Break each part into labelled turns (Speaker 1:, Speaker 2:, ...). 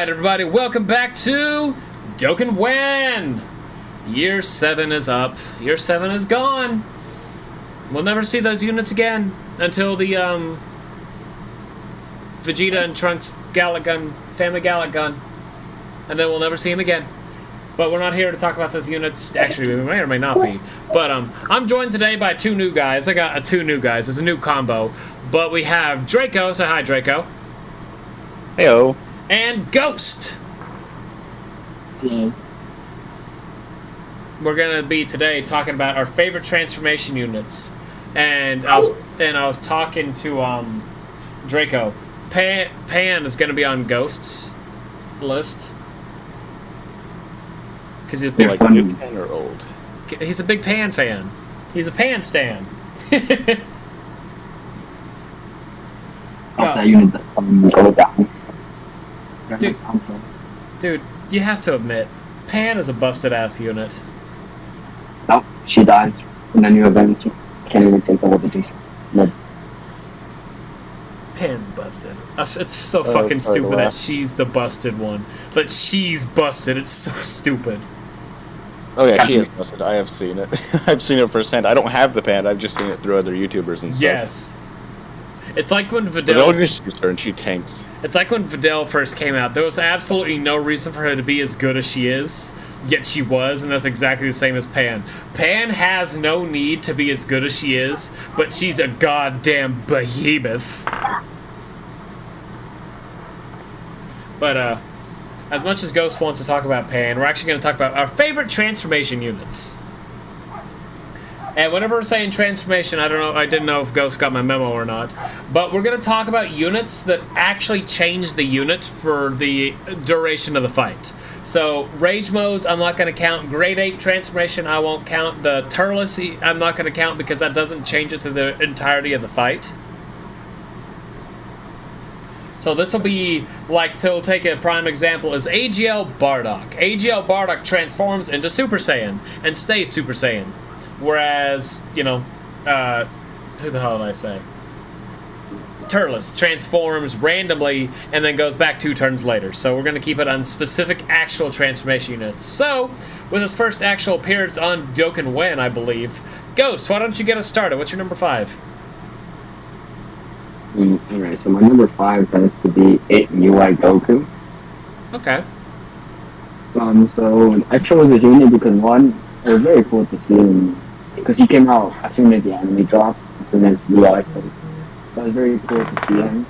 Speaker 1: Alright everybody, welcome back to Dokkan When! Year 7 is up. Year 7 is gone. We'll never see those units again until the Vegeta and Trunks Gallic Gun, Family Gallic Gun. And then we'll never see him again. But we're not here to talk about those units. Actually, we may or may not be. But I'm joined today by two new guys. I got two new guys. It's a new combo. But we have Draco. Say hi, Draco.
Speaker 2: Heyo.
Speaker 1: And Ghost.
Speaker 3: Hello.
Speaker 1: We're gonna be today talking about our favorite transformation units. And I was talking to Draco. Pan is gonna be on Ghost's list. Cause he's a big
Speaker 2: new Pan or old.
Speaker 1: He's a big Pan fan. He's a Pan stan.
Speaker 3: That unit that go down.
Speaker 1: Dude, you have to admit, Pan is a busted-ass unit.
Speaker 3: No, she dies in the new event. She can't even take the abilities. No.
Speaker 1: Pan's busted. It's so fucking stupid that she's the busted one. That she's busted. It's so stupid.
Speaker 2: Oh yeah, she is busted. I have seen it. I've seen it firsthand. I don't have the Pan. I've just seen it through other YouTubers and stuff.
Speaker 1: Yes. It's like when Videl
Speaker 2: just use her and she tanks.
Speaker 1: It's like when Videl first came out. There was absolutely no reason for her to be as good as she is, yet she was, and that's exactly the same as Pan. Pan has no need to be as good as she is, but she's a goddamn behemoth. But as much as Ghost wants to talk about Pan, we're actually going to talk about our favorite transformation units. And whenever we're saying transformation, I don't know, I didn't know if Ghost got my memo or not, but we're going to talk about units that actually change the unit for the duration of the fight. So, Rage Modes, I'm not going to count. Grade 8 transformation, I won't count. The Turles, I'm not going to count because that doesn't change it to the entirety of the fight. So this will be, like, to take a prime example, is AGL Bardock. AGL Bardock transforms into Super Saiyan and stays Super Saiyan. Whereas, you know, who the hell did I say? Turles transforms randomly and then goes back 2 turns later. So we're going to keep it on specific actual transformation units. So, with his first actual appearance on Dokkan When, I believe, Ghost, why don't you get us started? What's your number 5?
Speaker 3: Alright, so my number 5 has to be UI Goku.
Speaker 1: Okay.
Speaker 3: So I chose this unit because one, it was very cool to see him, because he came out as soon as the anime dropped, as soon as UI. So it was very cool to see him.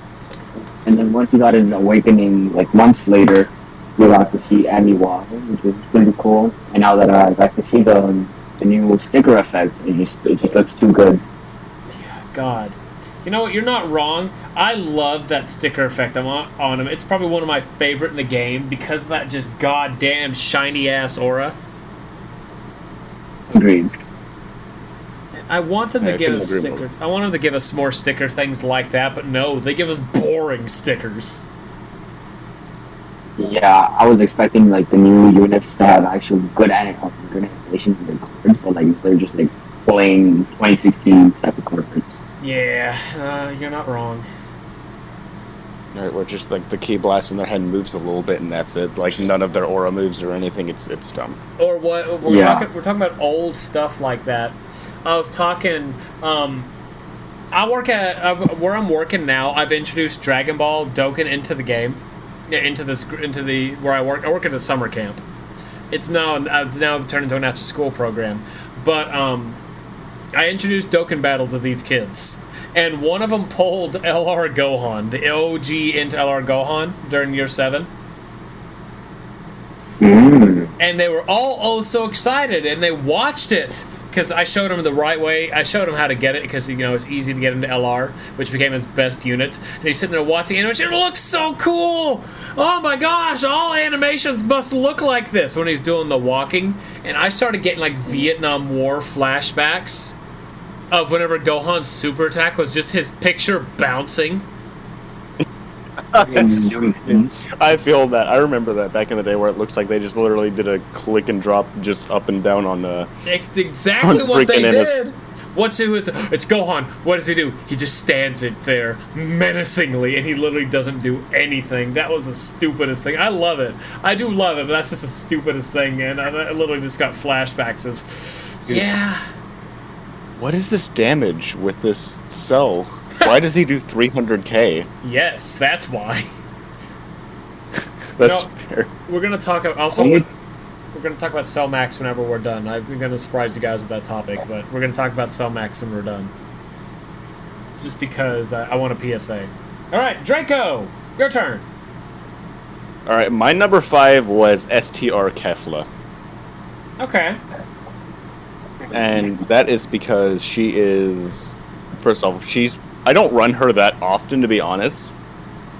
Speaker 3: And then once he got his awakening, like months later, we got to see Amiwa, which was pretty cool. And now that I got to see the new sticker effect, it just looks too good.
Speaker 1: God. You know what? You're not wrong. I love that sticker effect on him. It's probably one of my favorite in the game because of that just goddamn shiny-ass aura.
Speaker 3: Agreed.
Speaker 1: I want them to give us stickers. I want them to give us more sticker things like that, but no, they give us boring stickers.
Speaker 3: Yeah, I was expecting like the new units to have actual good animation to their cards, but like they're just like plain 2016 type of cards.
Speaker 1: Yeah, you're not wrong.
Speaker 2: Alright, we're just like the key blast in their head moves a little bit and that's it. Like none of their aura moves or anything. It's dumb.
Speaker 1: Or what? We're talking about old stuff like that. I was talking. I work at where I'm working now. I've introduced Dragon Ball Dokkan into the game, where I work. I work at a summer camp. It's now turned into an after school program, but I introduced Dokkan Battle to these kids, and one of them pulled LR Gohan, the OG into LR Gohan during year 7. And they were all so excited, and they watched it, because I showed them the right way. I showed him how to get it, because, you know, it's easy to get into LR, which became his best unit. And he's sitting there watching it, and it looks so cool! Oh my gosh, all animations must look like this when he's doing the walking. And I started getting, like, Vietnam War flashbacks of whenever Gohan's super attack was just his picture bouncing.
Speaker 2: I feel that. I remember that back in the day where it looks like they just literally did a click and drop just up and down on
Speaker 1: It's exactly what they did. What's it? It's Gohan. What does he do? He just stands it there menacingly, and he literally doesn't do anything. That was the stupidest thing. I love it. I do love it, but that's just the stupidest thing, and I literally just got flashbacks of, yeah.
Speaker 2: What is this damage with this Cell? Why does he do 300k?
Speaker 1: Yes, that's why.
Speaker 2: That's fair.
Speaker 1: We're gonna talk also. We're gonna talk about Cell Max whenever we're done. I'm gonna surprise you guys with that topic, but we're gonna talk about Cell Max when we're done. Just because I want a PSA. All right, Draco, your turn.
Speaker 2: All right, my number 5 was STR Kefla.
Speaker 1: Okay.
Speaker 2: And that is because she is, first off, I don't run her that often, to be honest.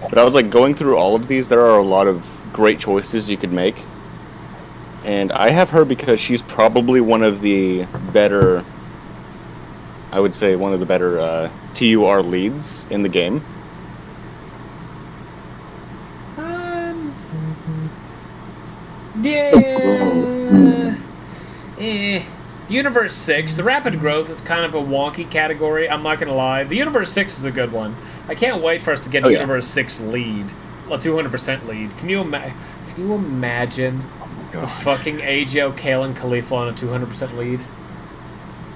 Speaker 2: But I was like going through all of these, there are a lot of great choices you could make. And I have her because she's probably one of the better, I would say one of the better TUR leads in the game.
Speaker 1: Universe 6, the rapid growth is kind of a wonky category, I'm not gonna lie. The Universe 6 is a good one. I can't wait for us to get a Universe 6 lead. A 200% lead. Can you imagine the fucking AGO Kale Khalifa on a 200% lead?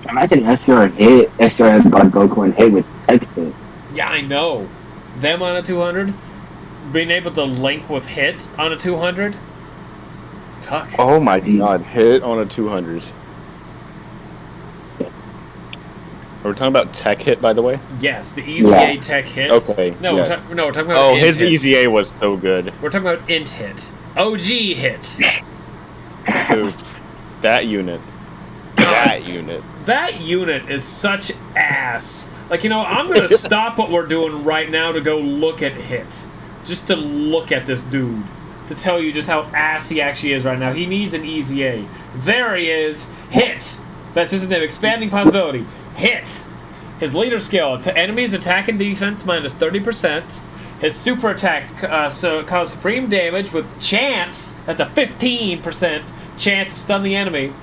Speaker 3: Imagine SR and hit, SR and God Goku and hit with type hit.
Speaker 1: Yeah, I know. Them on a 200, being able to link with hit on a 200. Fuck.
Speaker 2: Oh my god, hit on a 200. Are we talking about tech hit, by the way?
Speaker 1: Yes, the Easy A tech hit.
Speaker 2: Okay.
Speaker 1: No,
Speaker 2: yes.
Speaker 1: we're talking about.
Speaker 2: Oh,
Speaker 1: int
Speaker 2: his
Speaker 1: hit.
Speaker 2: Easy A was so good.
Speaker 1: We're talking about int hit. OG hit.
Speaker 2: Oof. That unit. That unit.
Speaker 1: That unit is such ass. Like, I'm gonna stop what we're doing right now to go look at hit, just to look at this dude, to tell you just how ass he actually is right now. He needs an Easy A. There he is. Hit. That's his name. Expanding possibility. Hit. His leader skill to enemies attack and defense minus 30%. His super attack cause supreme damage with chance. That's a 15% chance to stun the enemy.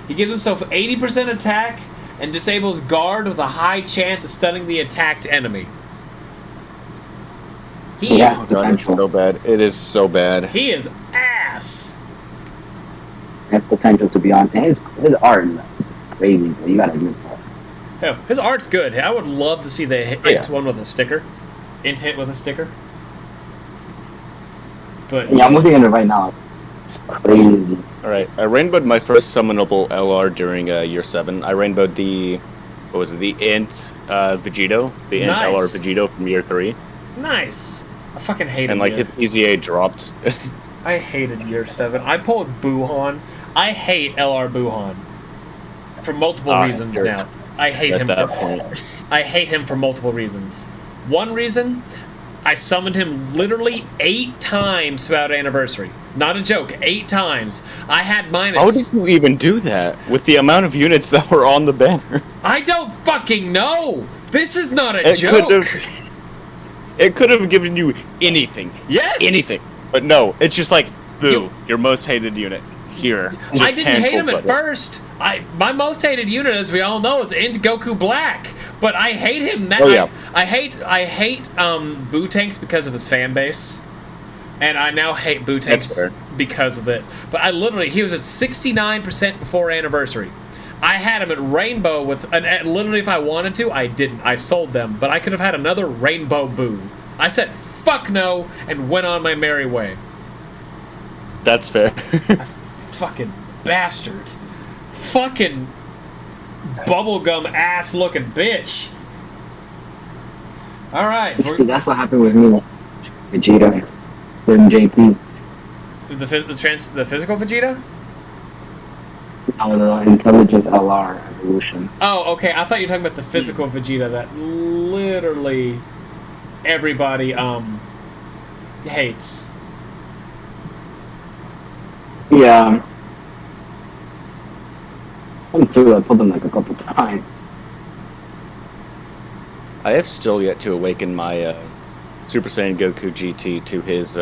Speaker 1: He gives himself 80% attack and disables guard with a high chance of stunning the attacked enemy.
Speaker 2: God, it's so bad. It is so bad.
Speaker 1: He is ass.
Speaker 3: Has potential to be on. His art is crazy, so you gotta do it.
Speaker 1: Yeah, his art's good. I would love to see the int one with a sticker. Int hit with a sticker. But
Speaker 3: yeah, I'm looking at it right now. It's crazy.
Speaker 2: Alright, I rainbowed my first summonable LR during year 7. I rainbowed the, what was it, the int Vegito? The int LR Vegito from year 3.
Speaker 1: Nice. I fucking hated it.
Speaker 2: And like his Easy A dropped.
Speaker 1: I hated year 7. I pulled Buhan. I hate LR Buhan. For multiple reasons now. I hate him I hate him for multiple reasons. One reason, I summoned him literally 8 times throughout Anniversary. Not a joke, 8 times. I had minus...
Speaker 2: How did you even do that? With the amount of units that were on the banner?
Speaker 1: I don't fucking know! This is not a joke!
Speaker 2: It could have given you anything.
Speaker 1: Yes!
Speaker 2: Anything. But no, it's just like, boo, your most hated unit. Here.
Speaker 1: I didn't hate him at first. My most hated unit, as we all know, is Int Goku Black. But I hate him now.
Speaker 2: Oh, yeah.
Speaker 1: I hate Boo Tanks because of his fan base. And I now hate Boo Tanks because of it. But he was at 69% before Anniversary. I had him at Rainbow with, literally if I wanted to, I didn't. I sold them. But I could have had another Rainbow Boo. I said, fuck no, and went on my merry way.
Speaker 2: That's fair.
Speaker 1: Fucking bastard. Fucking bubblegum ass looking bitch. Alright.
Speaker 3: That's what happened with me. Vegeta. With JP.
Speaker 1: The physical Vegeta?
Speaker 3: No, the intelligence LR evolution.
Speaker 1: Oh, okay. I thought you were talking about the physical Vegeta that literally everybody hates.
Speaker 3: Yeah. I'm too. I pulled them like a couple times.
Speaker 2: I have still yet to awaken my Super Saiyan Goku GT to his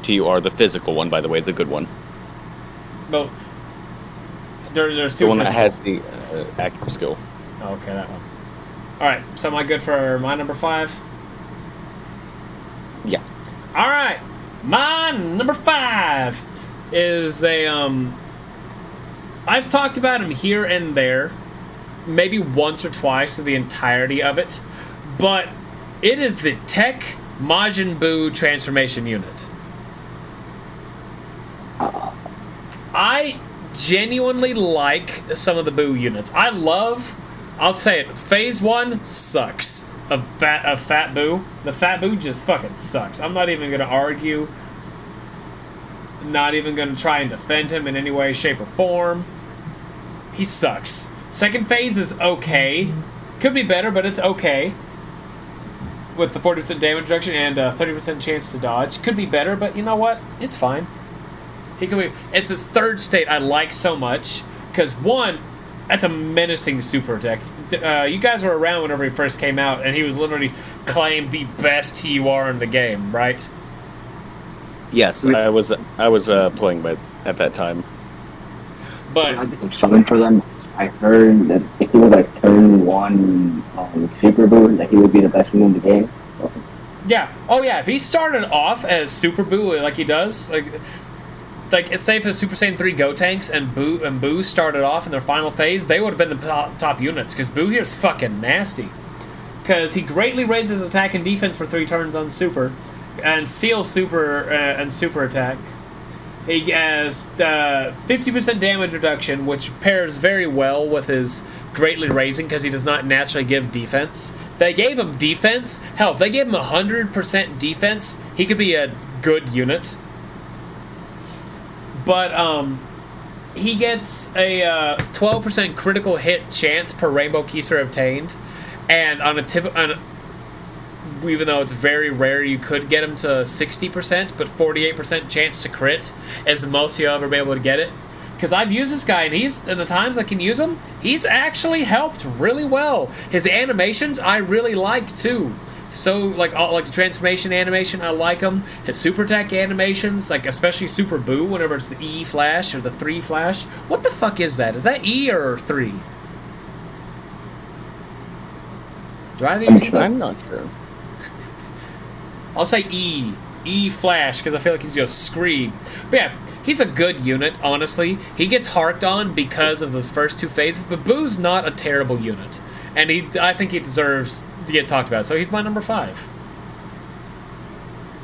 Speaker 2: TUR, the physical one, by the way, the good one.
Speaker 1: Well, there's two.
Speaker 2: The one that has the active skill.
Speaker 1: Oh, okay, that one. All right, so am I good for my number 5?
Speaker 2: Yeah.
Speaker 1: All right, my number 5 is a I've talked about him here and there, maybe once or twice through the entirety of it, but it is the Tech Majin Buu transformation unit. I genuinely like some of the Buu units. I'll say it, Phase 1 sucks of Fat Buu. The Fat Buu just fucking sucks. I'm not even going to argue. Not even going to try and defend him in any way, shape, or form. He sucks. Second phase is okay. Could be better, but it's okay. With the 40% damage reduction and 30% chance to dodge. Could be better, but you know what? It's fine. He could be. It's his third state I like so much. Because, one, that's a menacing super attack. You guys were around whenever he first came out, and he was literally claimed the best TUR in the game, right?
Speaker 2: Yes, I was playing at that time.
Speaker 1: But
Speaker 3: I think something for them. I heard that if he was like turn 1 Super Buu, that he would be the best move in the game.
Speaker 1: yeah, oh yeah, if he started off as Super Buu like he does, like it's safe as Super Saiyan 3 Gotenks and Buu started off in their final phase, they would have been the top units, because Buu here is fucking nasty. Because he greatly raises attack and defense for 3 turns on Super, and Seal Super and Super attack. He has 50% damage reduction, which pairs very well with his greatly raising because he does not naturally give defense. They gave him defense. Hell, if they gave him 100% defense, he could be a good unit. But he gets a 12% critical hit chance per Rainbow Keister obtained, and on even though it's very rare, you could get him to 60%, but 48% chance to crit is the most you'll ever be able to get it. Because I've used this guy, and in the times I can use him, he's actually helped really well. His animations I really like too. So like the transformation animation, I like him. His super attack animations, like especially Super Buu, whenever it's the E flash or the 3 flash. What the fuck is that? Is that E or 3? Do I think
Speaker 2: I'm not sure.
Speaker 1: I'll say E. E flash, because I feel like he's just scream. But yeah, he's a good unit, honestly. He gets harked on because of those first 2 phases, but Boo's not a terrible unit. And I think he deserves to get talked about. So he's my number 5.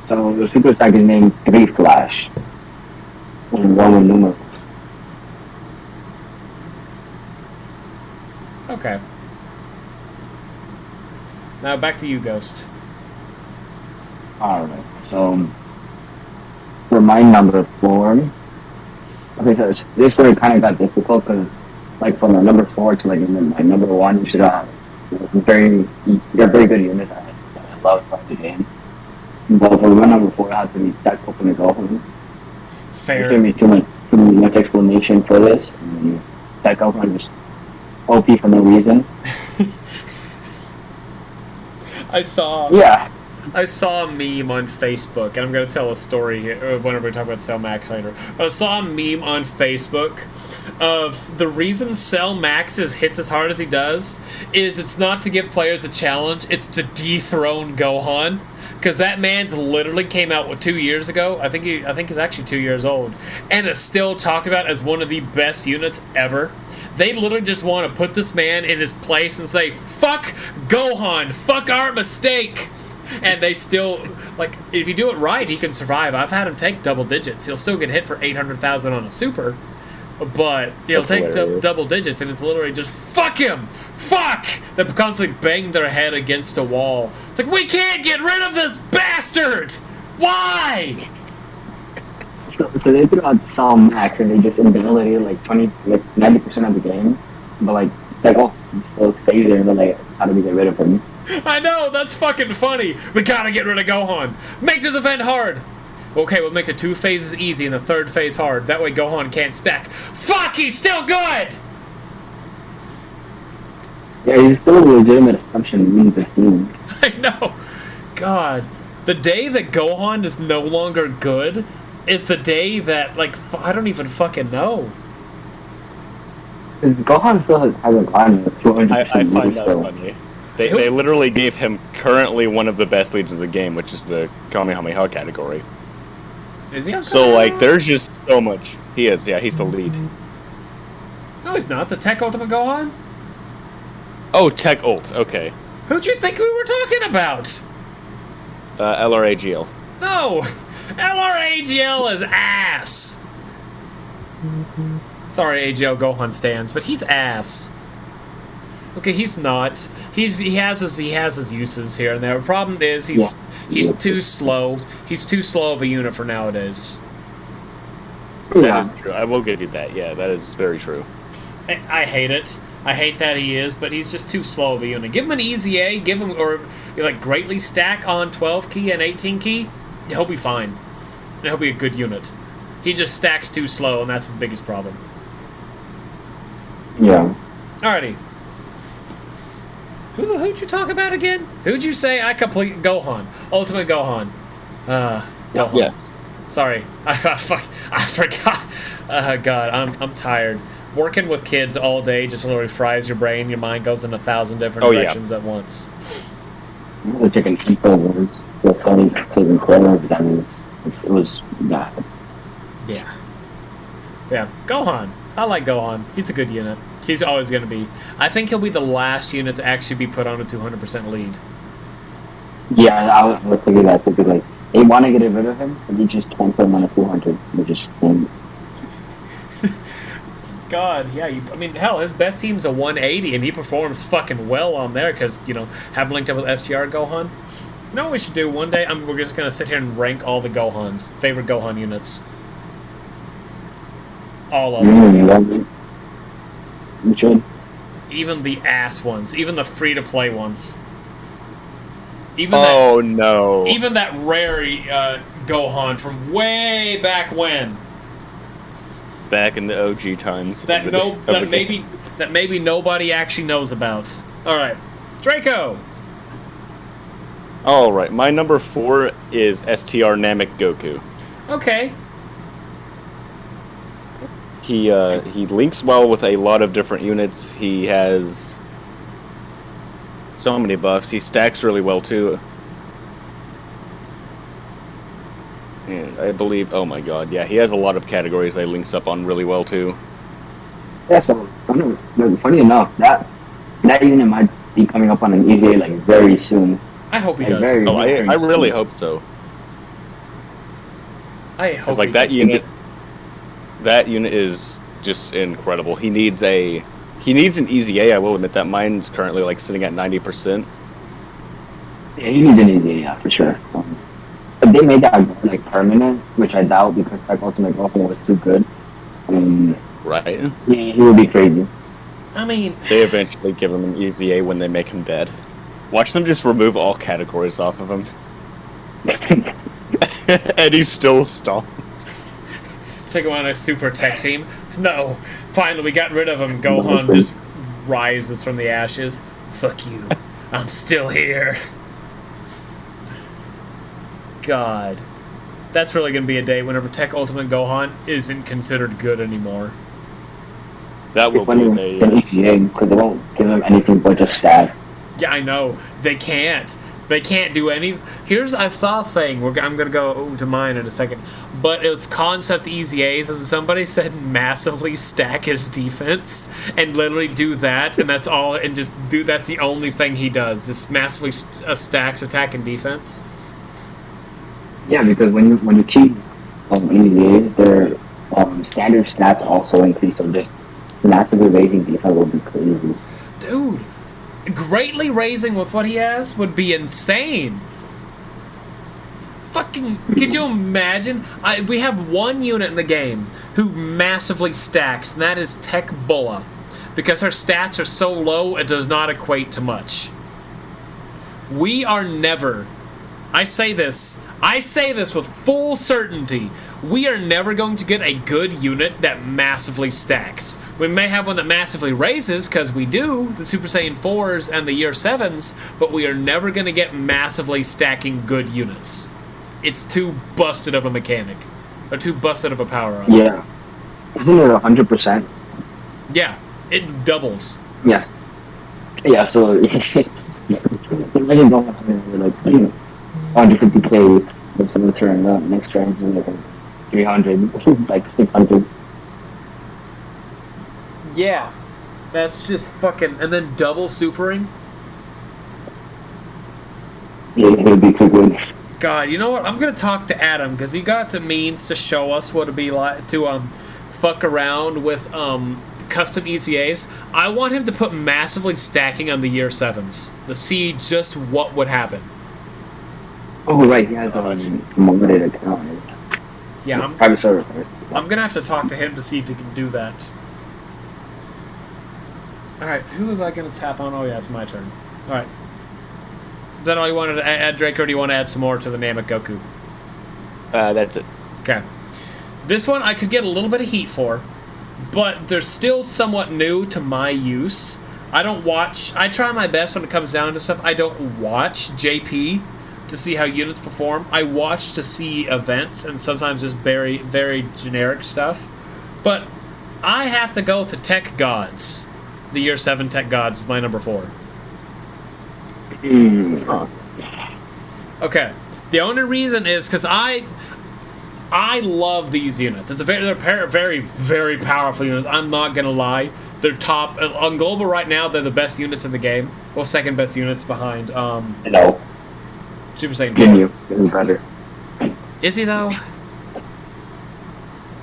Speaker 3: So the super attack is named 3 Flash. In Roman numerals.
Speaker 1: Okay. Now back to you, Ghost.
Speaker 3: Alright, so for my number 4, because this one kind of got difficult because, like, from my number 4 to like my number 1, you should have very good unit. I love the game, but for my number 4, I had to be Dakota and Ghost.
Speaker 1: Fair.
Speaker 3: There's gonna be too much explanation for this. That Gohan just OP for no reason.
Speaker 1: I saw a meme on Facebook, and I'm going to tell a story whenever we talk about Cell Max later. But I saw a meme on Facebook of the reason Cell Max hits as hard as he does is it's not to give players a challenge, it's to dethrone Gohan. Because that man's literally came out 2 years ago. I think he's actually 2 years old, and is still talked about as one of the best units ever. They literally just want to put this man in his place and say, "Fuck Gohan, fuck our mistake." And they still, like, if you do it right, he can survive. I've had him take double digits. He'll still get hit for 800,000 on a super, but he'll take double digits, and it's literally just fuck him, fuck. They constantly bang their head against a wall. It's like, we can't get rid of this bastard. Why?
Speaker 3: So they threw out Cell Max and they just invalidated like 90% of the game, but like it's like, oh, he still stays there, but like, how do we get rid of him?
Speaker 1: I know, that's fucking funny. We gotta get rid of Gohan. Make this event hard. Okay, we'll make the 2 phases easy and the 3rd phase hard. That way Gohan can't stack. Fuck, he's still good!
Speaker 3: Yeah, he's still a legitimate option in the team.
Speaker 1: I know. God. The day that Gohan is no longer good is the day that, like, I don't even fucking know.
Speaker 3: Because Gohan still hasn't gotten the 200%
Speaker 2: I find
Speaker 3: lead
Speaker 2: that
Speaker 3: still.
Speaker 2: funny. They literally gave him currently one of the best leads in the game, which is the Kamehameha category.
Speaker 1: Is he on
Speaker 2: So,
Speaker 1: Kamehameha?
Speaker 2: like, there's just so much. He is, yeah, he's the lead.
Speaker 1: No, he's not. The Tech Ultimate Gohan?
Speaker 2: Oh, Tech Ult, okay.
Speaker 1: Who'd you think we were talking about?
Speaker 2: LRAGL.
Speaker 1: No! LRAGL is ass! Sorry, AGL Gohan stands, but he's ass. Okay, he's not. He has his uses here and there. The problem is he's too slow. He's too slow of a unit for nowadays.
Speaker 3: Yeah.
Speaker 2: That is true. I will give you that. Yeah, that is very true.
Speaker 1: I hate it. I hate that he is, but he's just too slow of a unit. Give him an easy A, give him, or like greatly stack on 12 key and 18 key, he'll be fine. And he'll be a good unit. He just stacks too slow, and that's his biggest problem.
Speaker 3: Yeah.
Speaker 1: Alrighty. Who'd you talk about again? Who'd you say I complete Gohan? Ultimate Gohan. Gohan.
Speaker 2: Yeah.
Speaker 1: Sorry. I forgot. God, I'm tired. Working with kids all day just literally fries your brain. Your mind goes in 1,000 different directions at once.
Speaker 3: I'm really taking Eco Wars. The funny taking corner of them. It was bad.
Speaker 1: Yeah. Yeah. Gohan. I like Gohan. He's a good unit. He's always going to be. I think he'll be the last unit to actually be put on a 200% lead.
Speaker 3: Yeah, I was thinking that. Thinking like, they want to get rid of him, so they just can't put him on a 200. They just can't.
Speaker 1: God, yeah. I mean, hell, his best team's a 180, and he performs fucking well on there because, have linked up with STR Gohan. You know what we should do one day? We're just going to sit here and rank all the Gohans. Favorite Gohan units. All of them.
Speaker 3: You should.
Speaker 1: Even the ass ones. Even the free-to-play ones.
Speaker 2: No.
Speaker 1: Even that rare Gohan from way back when.
Speaker 2: Back in the OG times.
Speaker 1: That maybe nobody actually knows about. Alright. Draco!
Speaker 2: Alright, my number 4 is STR Namek Goku.
Speaker 1: Okay.
Speaker 2: He links well with a lot of different units. He has so many buffs. He stacks really well too. And I believe, oh my god, yeah, he has a lot of categories that he links up on really well too.
Speaker 3: Yeah, so funny enough, that unit might be coming up on an EZA like very soon.
Speaker 1: I hope he
Speaker 3: Like,
Speaker 1: does.
Speaker 3: very,
Speaker 2: I
Speaker 3: very
Speaker 2: really
Speaker 3: soon.
Speaker 2: hope so.
Speaker 1: I hope
Speaker 2: It's like
Speaker 1: he
Speaker 2: that
Speaker 1: does.
Speaker 2: unit. That unit is just incredible. He needs an EZA. I will admit that mine's currently like sitting at 90%.
Speaker 3: Yeah, he needs an EZA, yeah, for sure. But they made that like permanent, which I doubt because Tech Ultimate Gohan was too good.
Speaker 2: Right?
Speaker 3: He would be crazy.
Speaker 1: I mean,
Speaker 2: They eventually give him an EZA when they make him dead. Watch them just remove all categories off of him. And he's still stalling.
Speaker 1: take him on a super tech team. No, finally we got rid of him. Gohan just rises from the ashes. Fuck you. I'm still here. God. That's really going to be a day whenever Tech Ultimate Gohan isn't considered good anymore.
Speaker 2: That will
Speaker 3: It's funny
Speaker 2: be
Speaker 3: when
Speaker 2: a
Speaker 3: it's an EZA because they won't give him anything but just stats.
Speaker 1: Yeah, I know. They can't. They can't do any... I saw a thing. I'm going to go to mine in a second. But it was concept EZAs, and somebody said massively stack his defense and literally do that, and that's all, and that's the only thing he does. Just massively stacks attack and defense.
Speaker 3: Yeah, because when you cheat EZA, their standard stats also increase, so just massively raising defense will be crazy.
Speaker 1: Dude, greatly raising with what he has would be insane. Fucking, could you imagine? We have one unit in the game who massively stacks, and that is Tech Bulla. Because her stats are so low, it does not equate to much. We are never... I say this with full certainty. We are never going to get a good unit that massively stacks. We may have one that massively raises, because we do, the Super Saiyan 4s and the Year 7s, but we are never going to get massively stacking good units. It's too busted of a mechanic. Or too busted of a power-up.
Speaker 3: Yeah. Isn't it 100%?
Speaker 1: Yeah. It doubles.
Speaker 3: Yes. Yeah, so imagine going to like 150k with the turn next turn is like 300. This is like 600.
Speaker 1: Yeah. That's just fucking... And then double supering?
Speaker 3: Yeah, it would be too good.
Speaker 1: God, you know what? I'm gonna talk to Adam, because he got the means to show us what it'd be like to fuck around with custom ECAs. I want him to put massively stacking on the year 7s to see just what would happen.
Speaker 3: Oh right, he has a modded account.
Speaker 1: Yeah,
Speaker 3: Private server.
Speaker 1: I'm gonna have to talk to him to see if he can do that. Alright, who was I gonna tap on? Oh yeah, it's my turn. Alright. Is that all you wanted to add, Draco, or do you want to add some more to the Namek Goku?
Speaker 2: That's it.
Speaker 1: Okay. This one I could get a little bit of heat for, but they're still somewhat new to my use. I don't watch... I try my best when it comes down to stuff. I don't watch JP to see how units perform. I watch to see events and sometimes just very, very generic stuff. But I have to go with the Tech Gods. The Year 7 Tech Gods is my number 4. Okay. The only reason is because I love these units. They're very, very powerful units. I'm not gonna lie. They're top on global right now. They're the best units in the game. Well, second best units behind
Speaker 3: No.
Speaker 1: Super Saiyan 4.
Speaker 3: Ginyu is better.
Speaker 1: Is he though?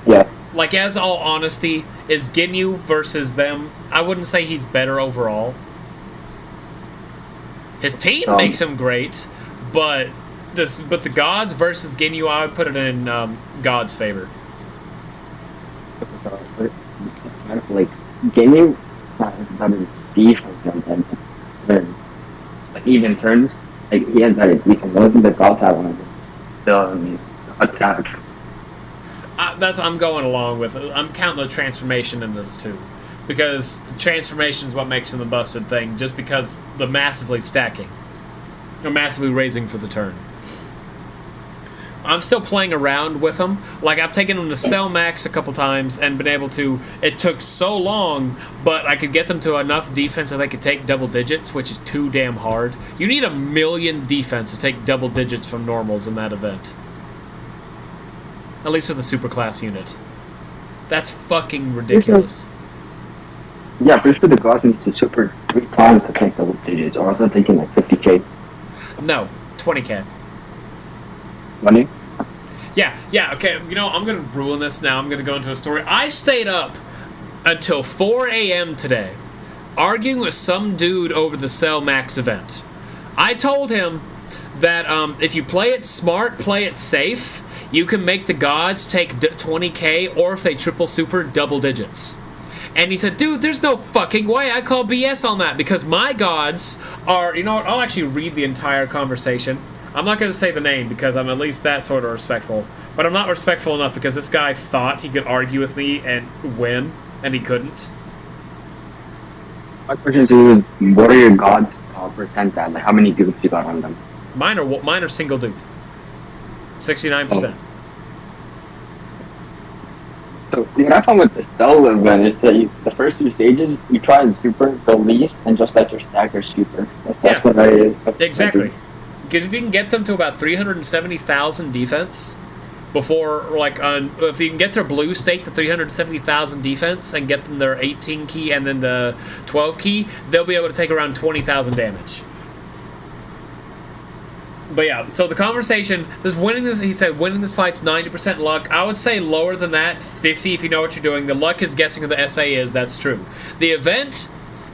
Speaker 3: Yeah.
Speaker 1: Like, as all honesty, is Ginyu versus them? I wouldn't say he's better overall. His team makes him great, but the gods versus Ginyu, I would put it in God's favor.
Speaker 3: Like Ginyu has better defense than like even terms. Like he has better defense. I don't think the gods have one. The attack.
Speaker 1: That's what I'm going along with. I'm counting the transformation in this too, because the transformation is what makes him the busted thing. Just because the massively stacking, or massively raising for the turn. I'm still playing around with them. Like, I've taken them to Cell Max a couple times and been able to... It took so long, but I could get them to enough defense that they could take double digits, which is too damn hard. You need 1,000,000 defense to take double digits from normals in that event. At least with a superclass unit. That's fucking ridiculous.
Speaker 3: Yeah, pretty sure the gods need to super 3 times to take double digits, or else they're taking like 50k.
Speaker 1: No, 20k.
Speaker 3: Money?
Speaker 1: Yeah, okay, you know, I'm gonna ruin this now. I'm gonna go into a story. I stayed up until 4 a.m. today, arguing with some dude over the Cell Max event. I told him that if you play it smart, play it safe, you can make the gods take 20k, or if they triple super, double digits. And he said, dude, there's no fucking way. I call BS on that, because my gods are... You know what, I'll actually read the entire conversation. I'm not going to say the name because I'm at least that sort of respectful. But I'm not respectful enough because this guy thought he could argue with me and win, and he couldn't.
Speaker 3: My question to you is, what are your gods percent at? Like, how many dupes you got on them?
Speaker 1: Mine are single dupe. 69%.
Speaker 3: So, what I found with the Cell event is that the first 2 stages, you try and super the least and just let your stacker super. That's what
Speaker 1: Exactly. Because if you can get them to about 370,000 defense before, like, if you can get their blue state to 370,000 defense and get them their 18 key and then the 12 key, they'll be able to take around 20,000 damage. But yeah, so the conversation, he said winning this fight's 90% luck. I would say lower than that, 50 if you know what you're doing. The luck is guessing who the SA is, that's true. The event,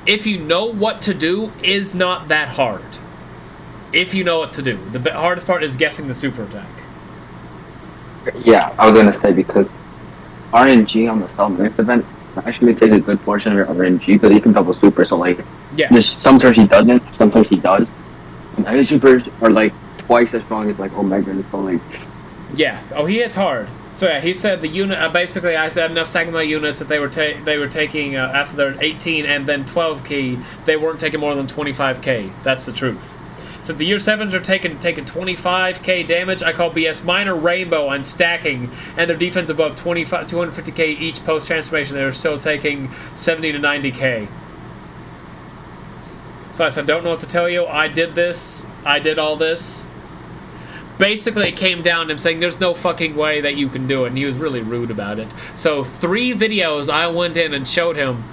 Speaker 1: if you know what to do, is not that hard. If you know what to do. The hardest part is guessing the super attack.
Speaker 3: Yeah, I was gonna say, because RNG on the Cell Max event actually takes a good portion of your RNG, because he can double super, so like, there's sometimes he doesn't, sometimes he does. And his supers are like twice as strong as like Omega, so like...
Speaker 1: Yeah, he hits hard. So yeah, he said the unit, basically I said enough Sagma units that they were taking, after their 18 and then 12 key, they weren't taking more than 25k. That's the truth. So the year 7s are taking 25k damage. I call BS. Mine are rainbow on stacking, and their defense above 250k each post transformation. They're still taking 70 to 90k. So I said, don't know what to tell you. I did this. I did all this. Basically, it came down to him saying, there's no fucking way that you can do it, and he was really rude about it. So 3 videos I went in and showed him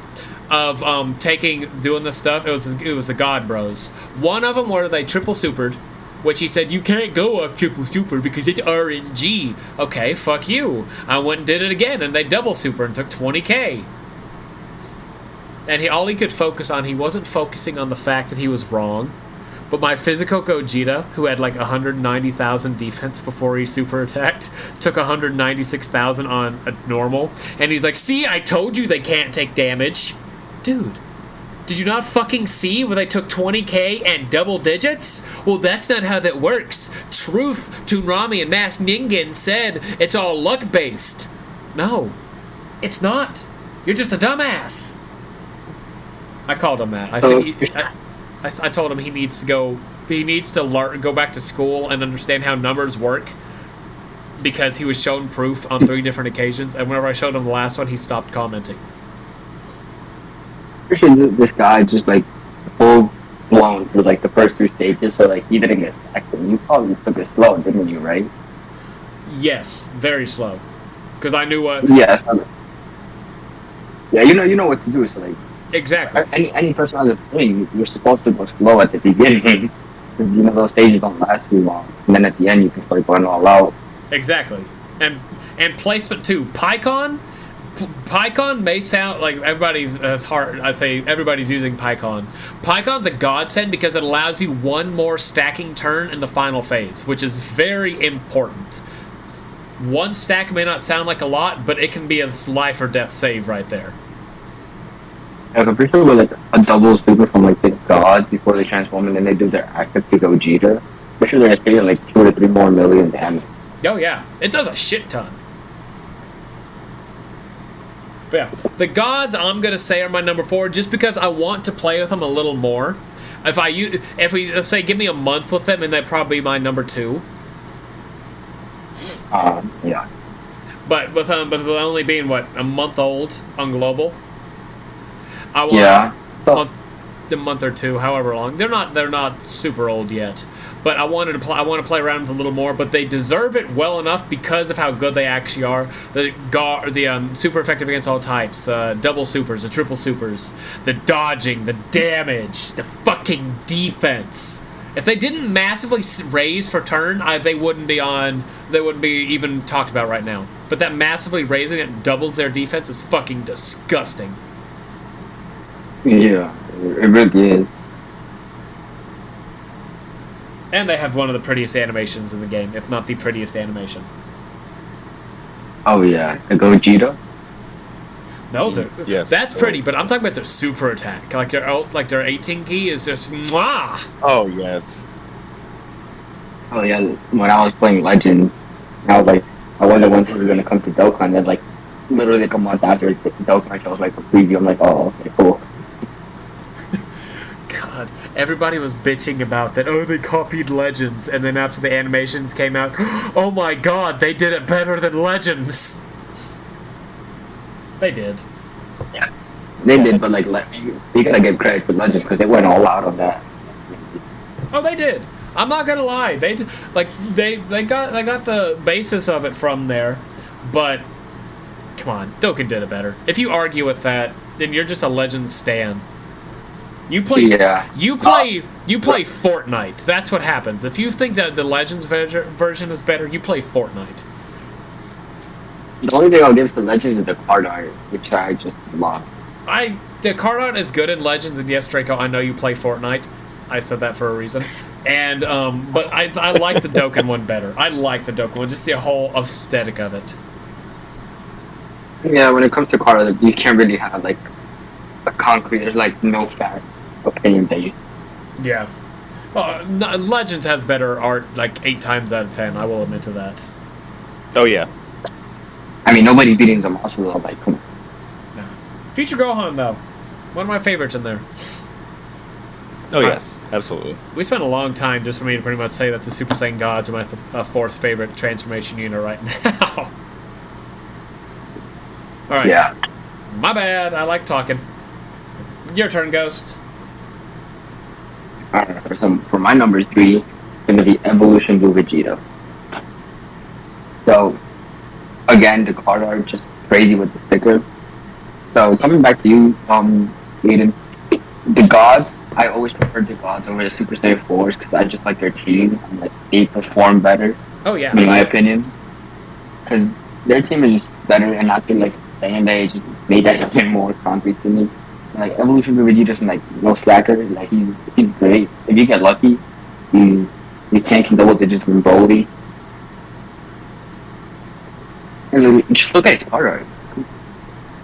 Speaker 1: of doing this stuff. It was the God Bros. One of them where they triple supered, which he said you can't go off triple super because it's RNG. Okay, fuck you. I went and did it again, and they double super and took 20k. And all he could focus on, he wasn't focusing on the fact that he was wrong. But my physical Gogeta, who had like 190,000 defense before he super attacked, took 196,000 on a normal. And he's like, see, I told you they can't take damage. Dude, did you not fucking see where they took 20k and double digits? Well, that's not how that works. Truth, Toonami and Masked Ningen said it's all luck-based. No, it's not. You're just a dumbass. I called him that. I said, I told him he needs to go back to school and understand how numbers work, because he was shown proof on 3 different occasions, and whenever I showed him the last one, he stopped commenting.
Speaker 3: This guy just like full blown through like the first 3 stages, so like he didn't get stacked. You probably took it slow, didn't you? Right?
Speaker 1: Yes, very slow, because I knew what.
Speaker 3: Yes. Yeah, you know what to do. So like
Speaker 1: exactly.
Speaker 3: Any person on the thing, you're supposed to go slow at the beginning, because those stages don't last too long, and then at the end you can start going all out.
Speaker 1: Exactly, and placement too. PyCon may sound like everybody's hard. I say everybody's using PyCon. PyCon's a godsend because it allows you one more stacking turn in the final phase, which is very important. One stack may not sound like a lot, but it can be a life or death save right there.
Speaker 3: Yeah, I'm pretty sure with like a double super from like the gods before they transform and then they do their active to Gogeta, I'm sure they're getting like 2 to 3 more million damage.
Speaker 1: Oh yeah, it does a shit ton. But yeah, the gods I'm gonna say are my number 4, just because I want to play with them a little more. If we let's say give me a month with them, and they'd probably be my number 2.
Speaker 3: Yeah.
Speaker 1: But with only being what, a month old on global. I want a month or 2, however long. They're not super old yet. But I want to play around with a little more, but they deserve it well enough because of how good they actually are. The super effective against all types, double supers, the triple supers, the dodging, the damage, the fucking defense. If they didn't massively raise for turn, they wouldn't be even talked about right now. But that massively raising it doubles their defense is fucking disgusting.
Speaker 3: Yeah, it really is.
Speaker 1: And they have one of the prettiest animations in the game, if not the prettiest animation.
Speaker 3: Oh yeah, the Gogeta?
Speaker 1: No,
Speaker 2: yes.
Speaker 1: That's pretty, but I'm talking about their super attack. Like their 18 key is just mwah!
Speaker 2: Oh yes.
Speaker 3: Oh yeah, when I was playing Legends, I was like, I wonder when they were gonna come to Dokkan, and like literally like a month after Dokkan shows like a preview, I'm like, oh okay, cool.
Speaker 1: God, everybody was bitching about that. Oh, they copied Legends, and then after the animations came out, oh my God, they did it better than Legends. They did.
Speaker 3: Yeah, they did, but like you gotta give credit to Legends because they went all out on that.
Speaker 1: Oh, they did. I'm not gonna lie. They did, they got the basis of it from there, but come on, Dokkan did it better. If you argue with that, then you're just a Legends stan. You play Fortnite. That's what happens. If you think that the Legends version is better, you play Fortnite.
Speaker 3: The only thing I'll give to Legends is the card art, which I just love.
Speaker 1: The card art is good in Legends, and yes, Draco, I know you play Fortnite. I said that for a reason. And but I like the Dokkan one better. I like the Dokkan one, just the whole aesthetic of it.
Speaker 3: Yeah, when it comes to card art, you can't really have like a concrete. There's like no fast opinion base.
Speaker 1: Yeah. Legends has better art like 8 times out of 10. I will admit to that.
Speaker 2: Oh yeah.
Speaker 3: I mean, nobody beating Zamasu, like, come on.
Speaker 1: No. Future Gohan, though. One of my favorites in there.
Speaker 2: Oh, yes, absolutely.
Speaker 1: We spent a long time just for me to pretty much say that the Super Saiyan Gods are my fourth favorite transformation unit right now. Alright.
Speaker 3: Yeah.
Speaker 1: My bad. I like talking. Your turn, Ghost.
Speaker 3: Alright, for my number 3, it's gonna be Evolution Blue Vegeta. So, again, the card art just crazy with the sticker. So, coming back to you, Aiden, the gods, I always preferred the gods over the Super Saiyan 4s because I just like their team and like they perform better,
Speaker 1: Oh, yeah.
Speaker 3: in my opinion. Because their team is just better, and I feel like Saiyan Day just made that a bit more concrete to me. Like Evolution Blue Vegeta's like no slacker, like he's great. If you get lucky, he's tanking double digits from Broly. And like, just look at his card art.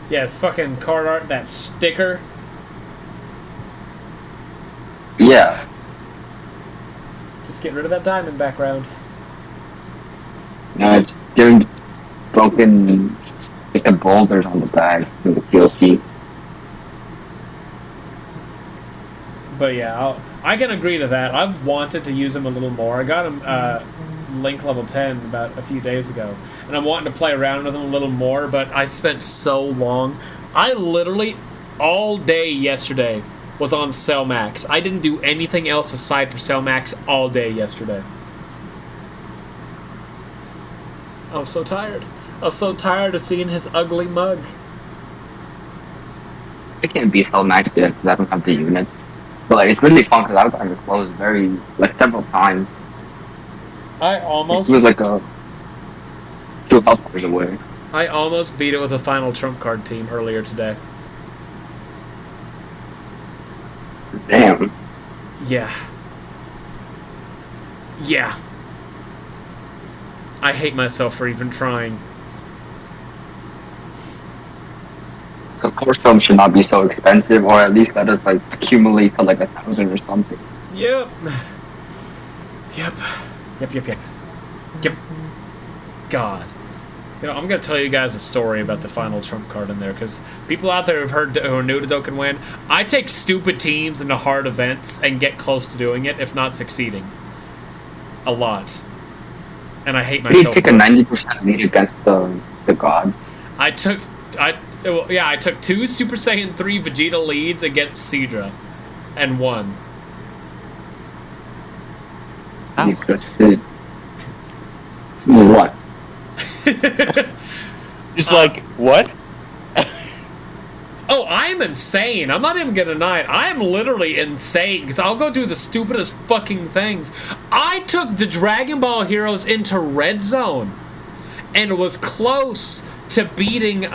Speaker 1: Yeah, it's fucking card art, that sticker.
Speaker 3: Yeah.
Speaker 1: Just get rid of that diamond background.
Speaker 3: It's giving broken like the boulders on the back from the PLC.
Speaker 1: But yeah, I can agree to that. I've wanted to use him a little more. I got him Link level 10 about a few days ago, and I'm wanting to play around with him a little more, but I spent so long. I literally, all day yesterday, was on Cell Max. I didn't do anything else aside for Cell Max all day yesterday. I was so tired. I was so tired of seeing his ugly mug.
Speaker 3: I can't be so max yet because I don't have the units. But like, it's really fun because I've gotten close several times.
Speaker 1: I almost...
Speaker 3: It was like a 2 health bars away.
Speaker 1: I almost beat it with a final trump card team earlier today.
Speaker 3: Damn.
Speaker 1: Yeah. Yeah. I hate myself for even trying.
Speaker 3: So core film should not be so expensive, or at least let us like accumulate to like 1,000 or something.
Speaker 1: Yep. Yep. Yep. God. You know, I'm going to tell you guys a story about the final trump card in there, because people out there who are new to Dokkan Win, I take stupid teams into hard events and get close to doing it, if not succeeding. A lot. And I hate myself.
Speaker 3: You take a 90% lead against the gods.
Speaker 1: I took 2 Super Saiyan 3 Vegeta leads against Seadra, and won.
Speaker 3: You could did. What?
Speaker 2: Just like, what?
Speaker 1: Oh, I'm insane. I'm not even gonna deny it. I am literally insane, because I'll go do the stupidest fucking things. I took the Dragon Ball heroes into Red Zone, and was close to beating, it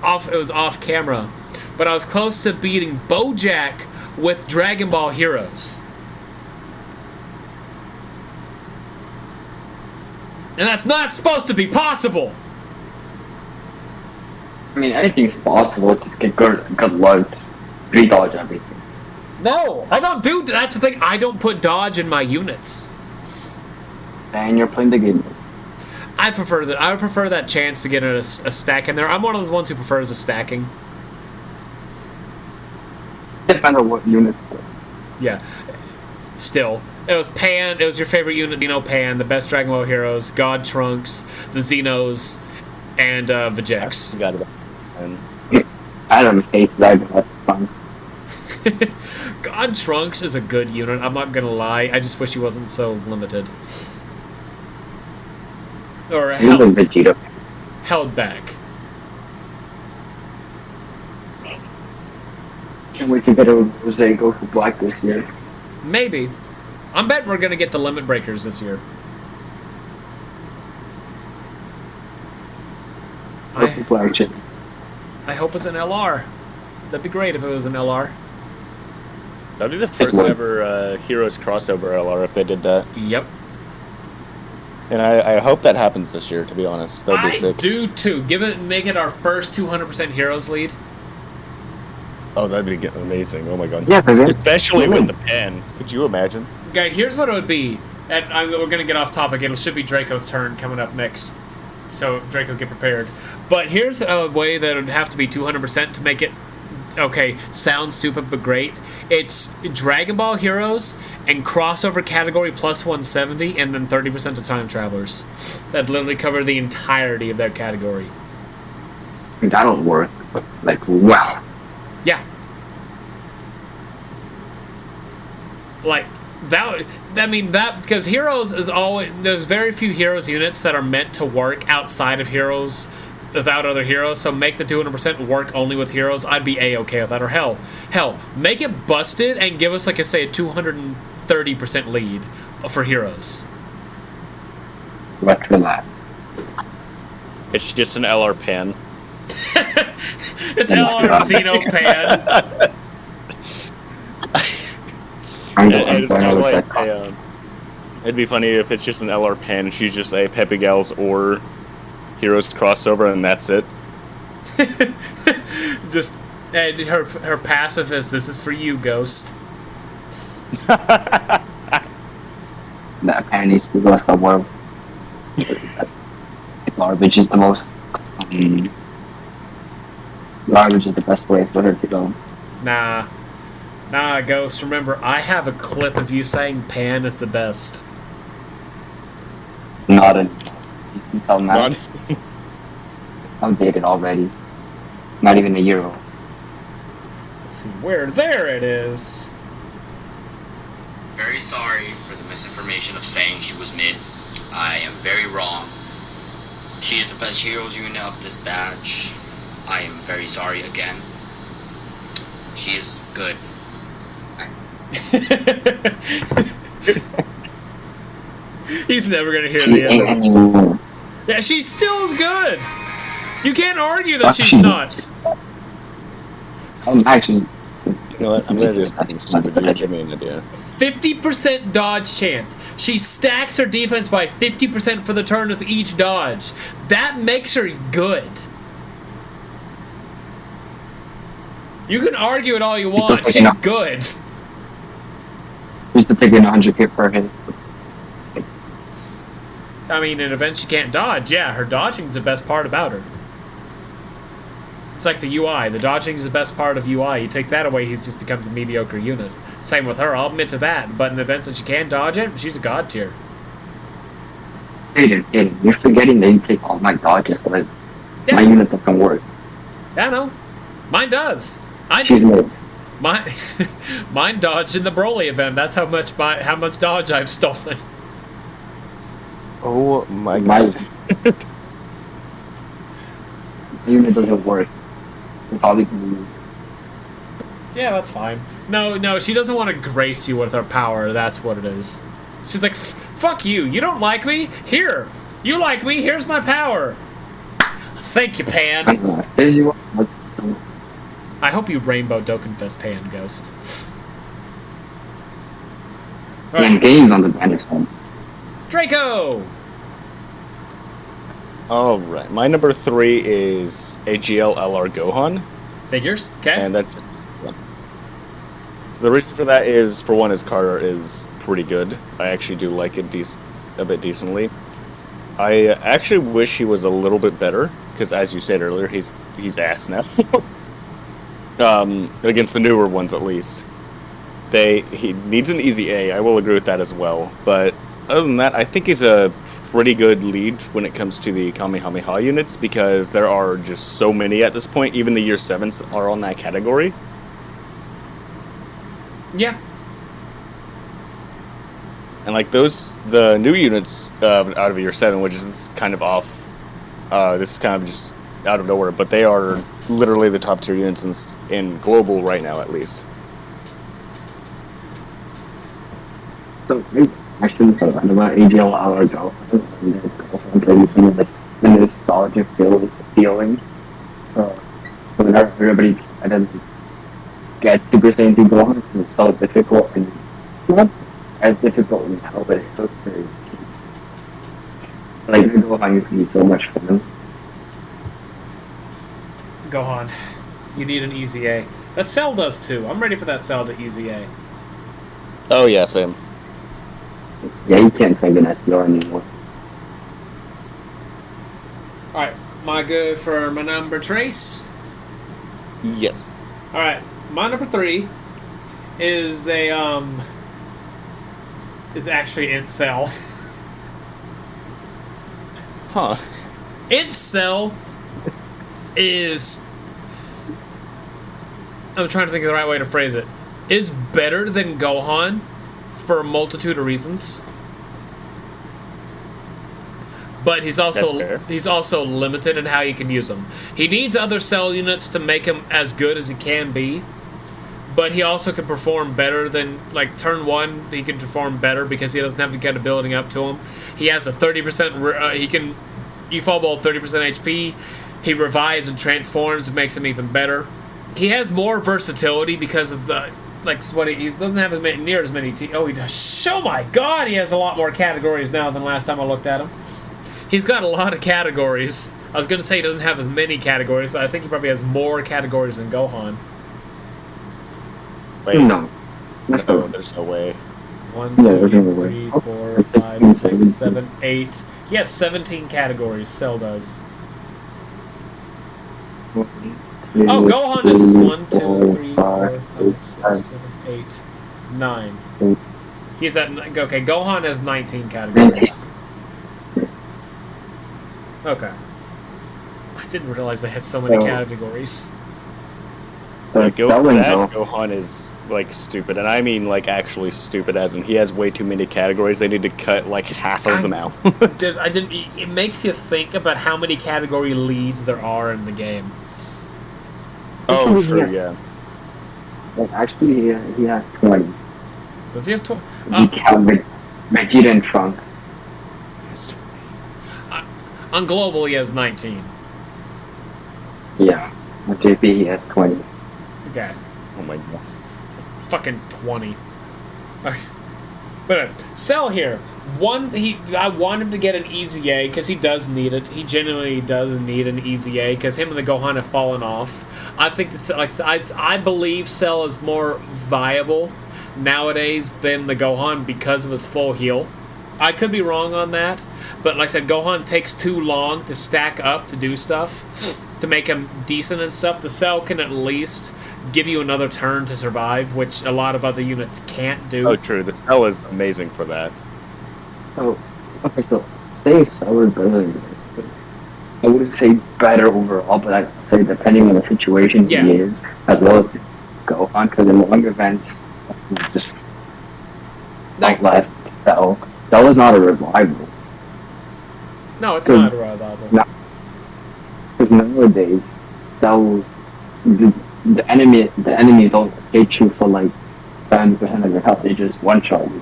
Speaker 1: was off camera, but I was close to beating Bojack with Dragon Ball heroes. And that's not supposed to be possible!
Speaker 3: I mean, anything's possible. Just get good luck. 3 dodge everything.
Speaker 1: No, I don't do. That's the thing. I don't put dodge in my units.
Speaker 3: And you're playing the game.
Speaker 1: I prefer that. I would prefer that chance to get a stack in there. I'm one of those ones who prefers a stacking.
Speaker 3: Depends on what units.
Speaker 1: Yeah. Still, it was Pan. It was your favorite unit, Pan, the best Dragon Ball heroes, God Trunks, the Xenos, and Vegeks.
Speaker 2: Got it.
Speaker 3: Adam hates that fun.
Speaker 1: God Trunks is a good unit. I'm not gonna lie. I just wish he wasn't so limited. Or held back.
Speaker 3: Can't wait to get a Jose go for black this year.
Speaker 1: Maybe. I'm betting we're gonna get the limit breakers this year. I hope it's an LR. That'd be great if it was an LR.
Speaker 2: That'd be the first ever Heroes crossover LR if they did that.
Speaker 1: Yep.
Speaker 2: And I hope that happens this year, to be honest. That'd be sick.
Speaker 1: I do too. Make it our first 200% Heroes lead.
Speaker 2: Oh, that'd be amazing. Oh my god.
Speaker 3: Yeah,
Speaker 2: especially with the pen. Could you imagine?
Speaker 1: Guy, here's what it would be. And we're going to get off topic. It should be Draco's turn coming up next. So, Draco, get prepared. But here's a way that it would have to be 200% to make it, okay, sound stupid but great. It's Dragon Ball Heroes and crossover category plus 170, and then 30% of time travelers. That literally cover the entirety of their category.
Speaker 3: That'll work. Like, wow.
Speaker 1: Yeah. Like, that, I mean, that, because Heroes is always, there's very few Heroes units that are meant to work outside of Heroes without other heroes, so make the 200% work only with heroes. I'd be A-okay with that. Or hell, make it busted and give us, like I say, a 230% lead for heroes.
Speaker 3: What's for that?
Speaker 2: It's just an LR pan.
Speaker 1: It's LR Xeno Pan.
Speaker 2: It's just like it'd be funny if it's just an LR pan and she's just a Pepe Gals or Heroes crossover and that's it.
Speaker 1: Just and her passive is, "This is for you, Ghost."
Speaker 3: That pan needs to go somewhere. Garbage is the most. Garbage is the best way for her to go.
Speaker 1: Nah, Ghost. Remember, I have a clip of you saying Pan is the best.
Speaker 3: Not a. You can tell now. Outdated already. Not even a year old.
Speaker 1: Let's see where. There it is.
Speaker 4: Very sorry for the misinformation of saying she was mid. I am very wrong. She is the best heroes unit of this batch. I am very sorry again. She is good.
Speaker 1: He's never gonna hear the end.
Speaker 3: Anymore.
Speaker 1: Yeah, she still is good. You can't argue that she's not.
Speaker 3: I'm actually.
Speaker 2: You know what? I'm gonna do something stupid. Just give me an idea.
Speaker 1: 50% dodge chance. She stacks her defense by 50% for the turn with each dodge. That makes her good. You can argue it all you want. She's good.
Speaker 3: She's taking 100k per hit.
Speaker 1: I mean, in events she can't dodge, yeah, her dodging is the best part about her. It's like the UI. The dodging is the best part of UI. You take that away, he just becomes a mediocre unit. Same with her, I'll admit to that. But in events that she can dodge it, she's a god tier.
Speaker 3: Aiden, you're forgetting that you take all my dodges. Like,
Speaker 1: Yeah.
Speaker 3: my unit doesn't work.
Speaker 1: Yeah, I know. Mine does.
Speaker 3: She's mid.
Speaker 1: Mine dodged in the Broly event. That's how much dodge I've stolen.
Speaker 2: Oh my
Speaker 3: My
Speaker 2: god.
Speaker 3: unit doesn't work. It's all we can do.
Speaker 1: Yeah, that's fine. No, she doesn't want to grace you with her power. That's what it is. She's like, fuck you. You don't like me? Here. You like me? Here's my power. Thank you, Pan.
Speaker 3: There's you.
Speaker 1: I hope you Rainbow Dokkan Fest Pan, Ghost.
Speaker 3: And
Speaker 1: Alright,
Speaker 3: games on the banner side.
Speaker 1: Draco!
Speaker 2: Alright, my number 3 is AGL LR Gohan.
Speaker 1: Figures, okay.
Speaker 2: And that's just, yeah. So the reason for that is, for one, his card is pretty good. I actually do like it a bit decently. I actually wish he was a little bit better, because as you said earlier, he's ass now. Against the newer ones, at least. He needs an easy A, I will agree with that as well. But other than that, I think he's a pretty good lead when it comes to the Kamehameha units, because there are just so many at this point. Even the Year 7s are on that category.
Speaker 1: Yeah.
Speaker 2: And like the new units out of Year 7, which is kind of off, this is kind of just out of nowhere, but they are literally the top tier units in global right now, at least.
Speaker 3: So, I shouldn't have thought about AGL hour ago. The nostalgia feeling. So whenever everybody gets Super Saiyan 2 Gohan, it's so difficult, and it's not as difficult now, but it's so crazy. Like, the Gohan used to be so much fun.
Speaker 1: Gohan. You need an easy A. That Cell does too. I'm ready for that Cell to easy A.
Speaker 2: Oh yeah, same.
Speaker 3: Yeah, you can't take an SPR anymore.
Speaker 1: Alright, my good for my number trace?
Speaker 2: Yes.
Speaker 1: Alright, my number 3 is is actually Int Cell.
Speaker 2: Huh.
Speaker 1: Int Cell is, I'm trying to think of the right way to phrase it, is better than Gohan for a multitude of reasons. But he's also limited in how you can use him. He needs other cell units to make him as good as he can be. But he also can perform better than, like, turn 1, he can perform better because he doesn't have to get a building up to him. He has a 30%, he can, you fall below 30% HP. He revives and transforms, it makes him even better. He has more versatility because of the, like, what he doesn't have as many, near as many, oh, he does, oh my god, he has a lot more categories now than last time I looked at him. He's got a lot of categories. I was going to say he doesn't have as many categories, but I think he probably has more categories than Gohan.
Speaker 2: Wait,
Speaker 3: No,
Speaker 2: there's no way.
Speaker 1: 1,
Speaker 3: No,
Speaker 1: 2,
Speaker 3: there's no way.
Speaker 1: 3, 4, 5, 6, 7, 8. He has 17 categories, Cell does. Oh, Gohan is 1, 2, 3, 4, 5, 6, 7, 8, 9. He's at, okay, Gohan has 19 categories. Okay. I didn't realize I had so many categories.
Speaker 2: Like, Gohan is, like, stupid, and I mean, like, actually stupid, as in he has way too many categories. They need to cut, like, half of them out.
Speaker 1: It makes you think about how many category leads there are in the game.
Speaker 2: Oh, true, yeah.
Speaker 3: Like, actually, he has 20.
Speaker 1: Does he have 20?
Speaker 3: You count Vegeta and Trunks.
Speaker 1: On Global, he has 19.
Speaker 3: Yeah. On JP, he has 20.
Speaker 1: Okay.
Speaker 2: Oh my god.
Speaker 1: It's a fucking 20. Alright. But Cell here. I want him to get an easy A because he does need it. He genuinely does need an easy A because him and the Gohan have fallen off. I think I believe Cell is more viable nowadays than the Gohan because of his full heal. I could be wrong on that, but like I said, Gohan takes too long to stack up to do stuff, to make him decent and stuff. The Cell can at least give you another turn to survive, which a lot of other units can't do.
Speaker 2: Oh, true. The Cell is amazing for that.
Speaker 3: So, okay, so say Cell is better. I wouldn't say better overall, but I'd say depending on the situation he is, as well as Gohan, because in long events, just outlast Cell. Cell is not a revival.
Speaker 1: No, it's not a revival.
Speaker 3: No. Because nowadays, Cell, the enemies don't hate you for like 70% of your health. They just one-shot you.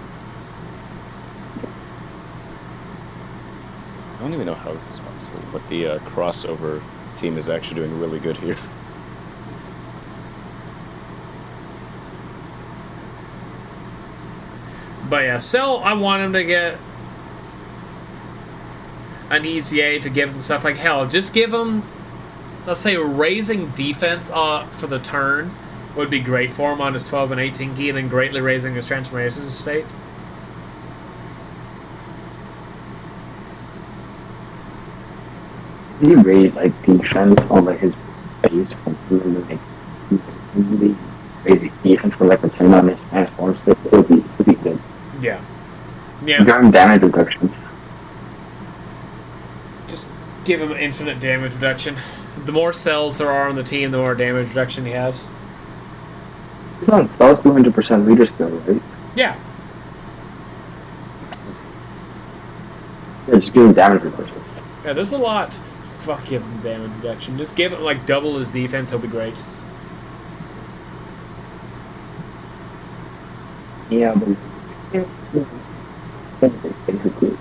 Speaker 2: I don't even know how this is possible, but the crossover team is actually doing really good here.
Speaker 1: But yeah, Cell, I want him to get an easy A to give him stuff like hell. Just give him, let's say, raising defense for the turn would be great for him on his 12 and 18 key, and then greatly raising his transformation state.
Speaker 3: He raised like defense on like his base from like really basic defense for like a 10 on his transform state. It would be good.
Speaker 1: Yeah. Yeah.
Speaker 3: During damage reduction.
Speaker 1: Just give him infinite damage reduction. The more cells there are on the team, the more damage reduction he has.
Speaker 3: He's on Cell's 200% leader skill, right?
Speaker 1: Yeah.
Speaker 3: Yeah, just give him damage reduction.
Speaker 1: Yeah, there's a lot. Fuck, give him damage reduction. Just give him like double his defense, he'll be great.
Speaker 3: Yeah, but basically.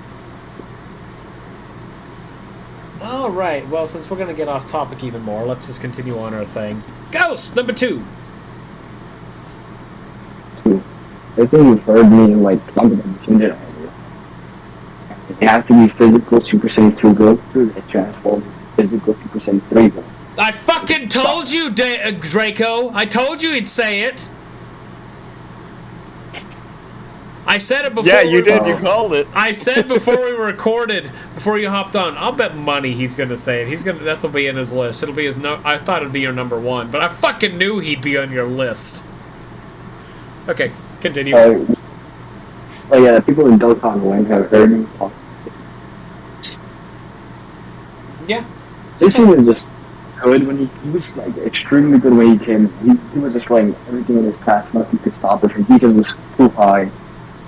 Speaker 1: Alright, well, since we're going to get off topic even more, let's just continue on our thing. Ghost, number 2!
Speaker 3: I think you've heard me, like, talk about this unit earlier. It has to be physical Super Saiyan 2 Goku that transforms physical Super Saiyan 3 Goku.
Speaker 1: I fucking told you, Draco! I told you he'd say it! I said it before.
Speaker 2: Yeah, you did. You called it.
Speaker 1: I said before we recorded, before you hopped on. I'll bet money he's gonna say it. That'll be in his list. It'll be his. I thought it'd be your number 1, but I fucking knew he'd be on your list. Okay, continue.
Speaker 3: Oh yeah, the people in Dokkan Wing have heard me talk.
Speaker 1: Yeah.
Speaker 3: This was just good when he was like extremely good when he came. He was destroying everything in his path. Nothing could stop it. His defense was too high.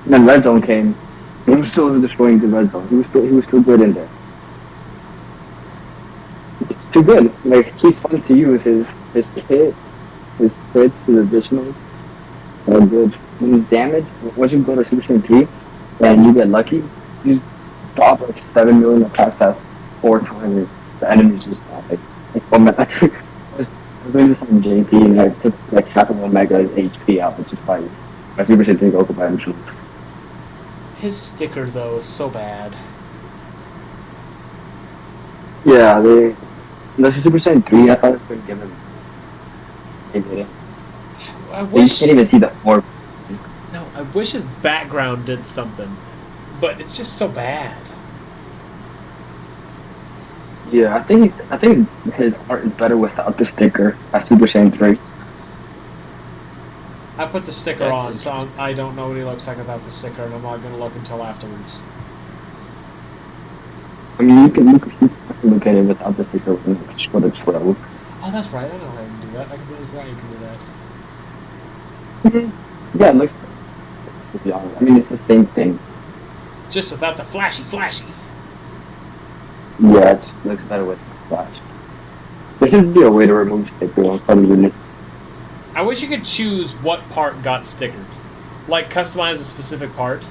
Speaker 3: And then Red Zone came. He was still destroying the Red Zone. He was still good in there. It's too good. Like he's fun to use. His kit, his crits, his additionals. So good. When he's damaged, once you go to Super Saiyan 3 and you get lucky, you drop like 7 million attack fast 4 times. The enemies just stop. Like oh man, I was doing this on JP and I took like half of Omega's HP out, which is by Super Saiyan 3 Goku by himself.
Speaker 1: His sticker though is so bad.
Speaker 3: Yeah, the Super Saiyan 3, I thought it could give him. They didn't.
Speaker 1: I
Speaker 3: You
Speaker 1: wish.
Speaker 3: can't even see the orb.
Speaker 1: No, I wish his background did something, but it's just so bad.
Speaker 3: Yeah, I think his art is better without the sticker at Super Saiyan 3.
Speaker 1: I put the sticker
Speaker 2: That's
Speaker 1: on, so I don't know what he looks like without the sticker, and I'm not gonna look until afterwards.
Speaker 3: I mean, you can look at it without the sticker for the 12.
Speaker 1: Oh, that's right. I know how you can do that. I completely forgot you can do that.
Speaker 3: Yeah, it looks. To be honest, I mean, it's the same thing.
Speaker 1: Just without the flashy.
Speaker 3: Yeah, it looks better with Flash. There should be a way to remove sticker on some units.
Speaker 1: I wish you could choose what part got stickered. Like, customize a specific part.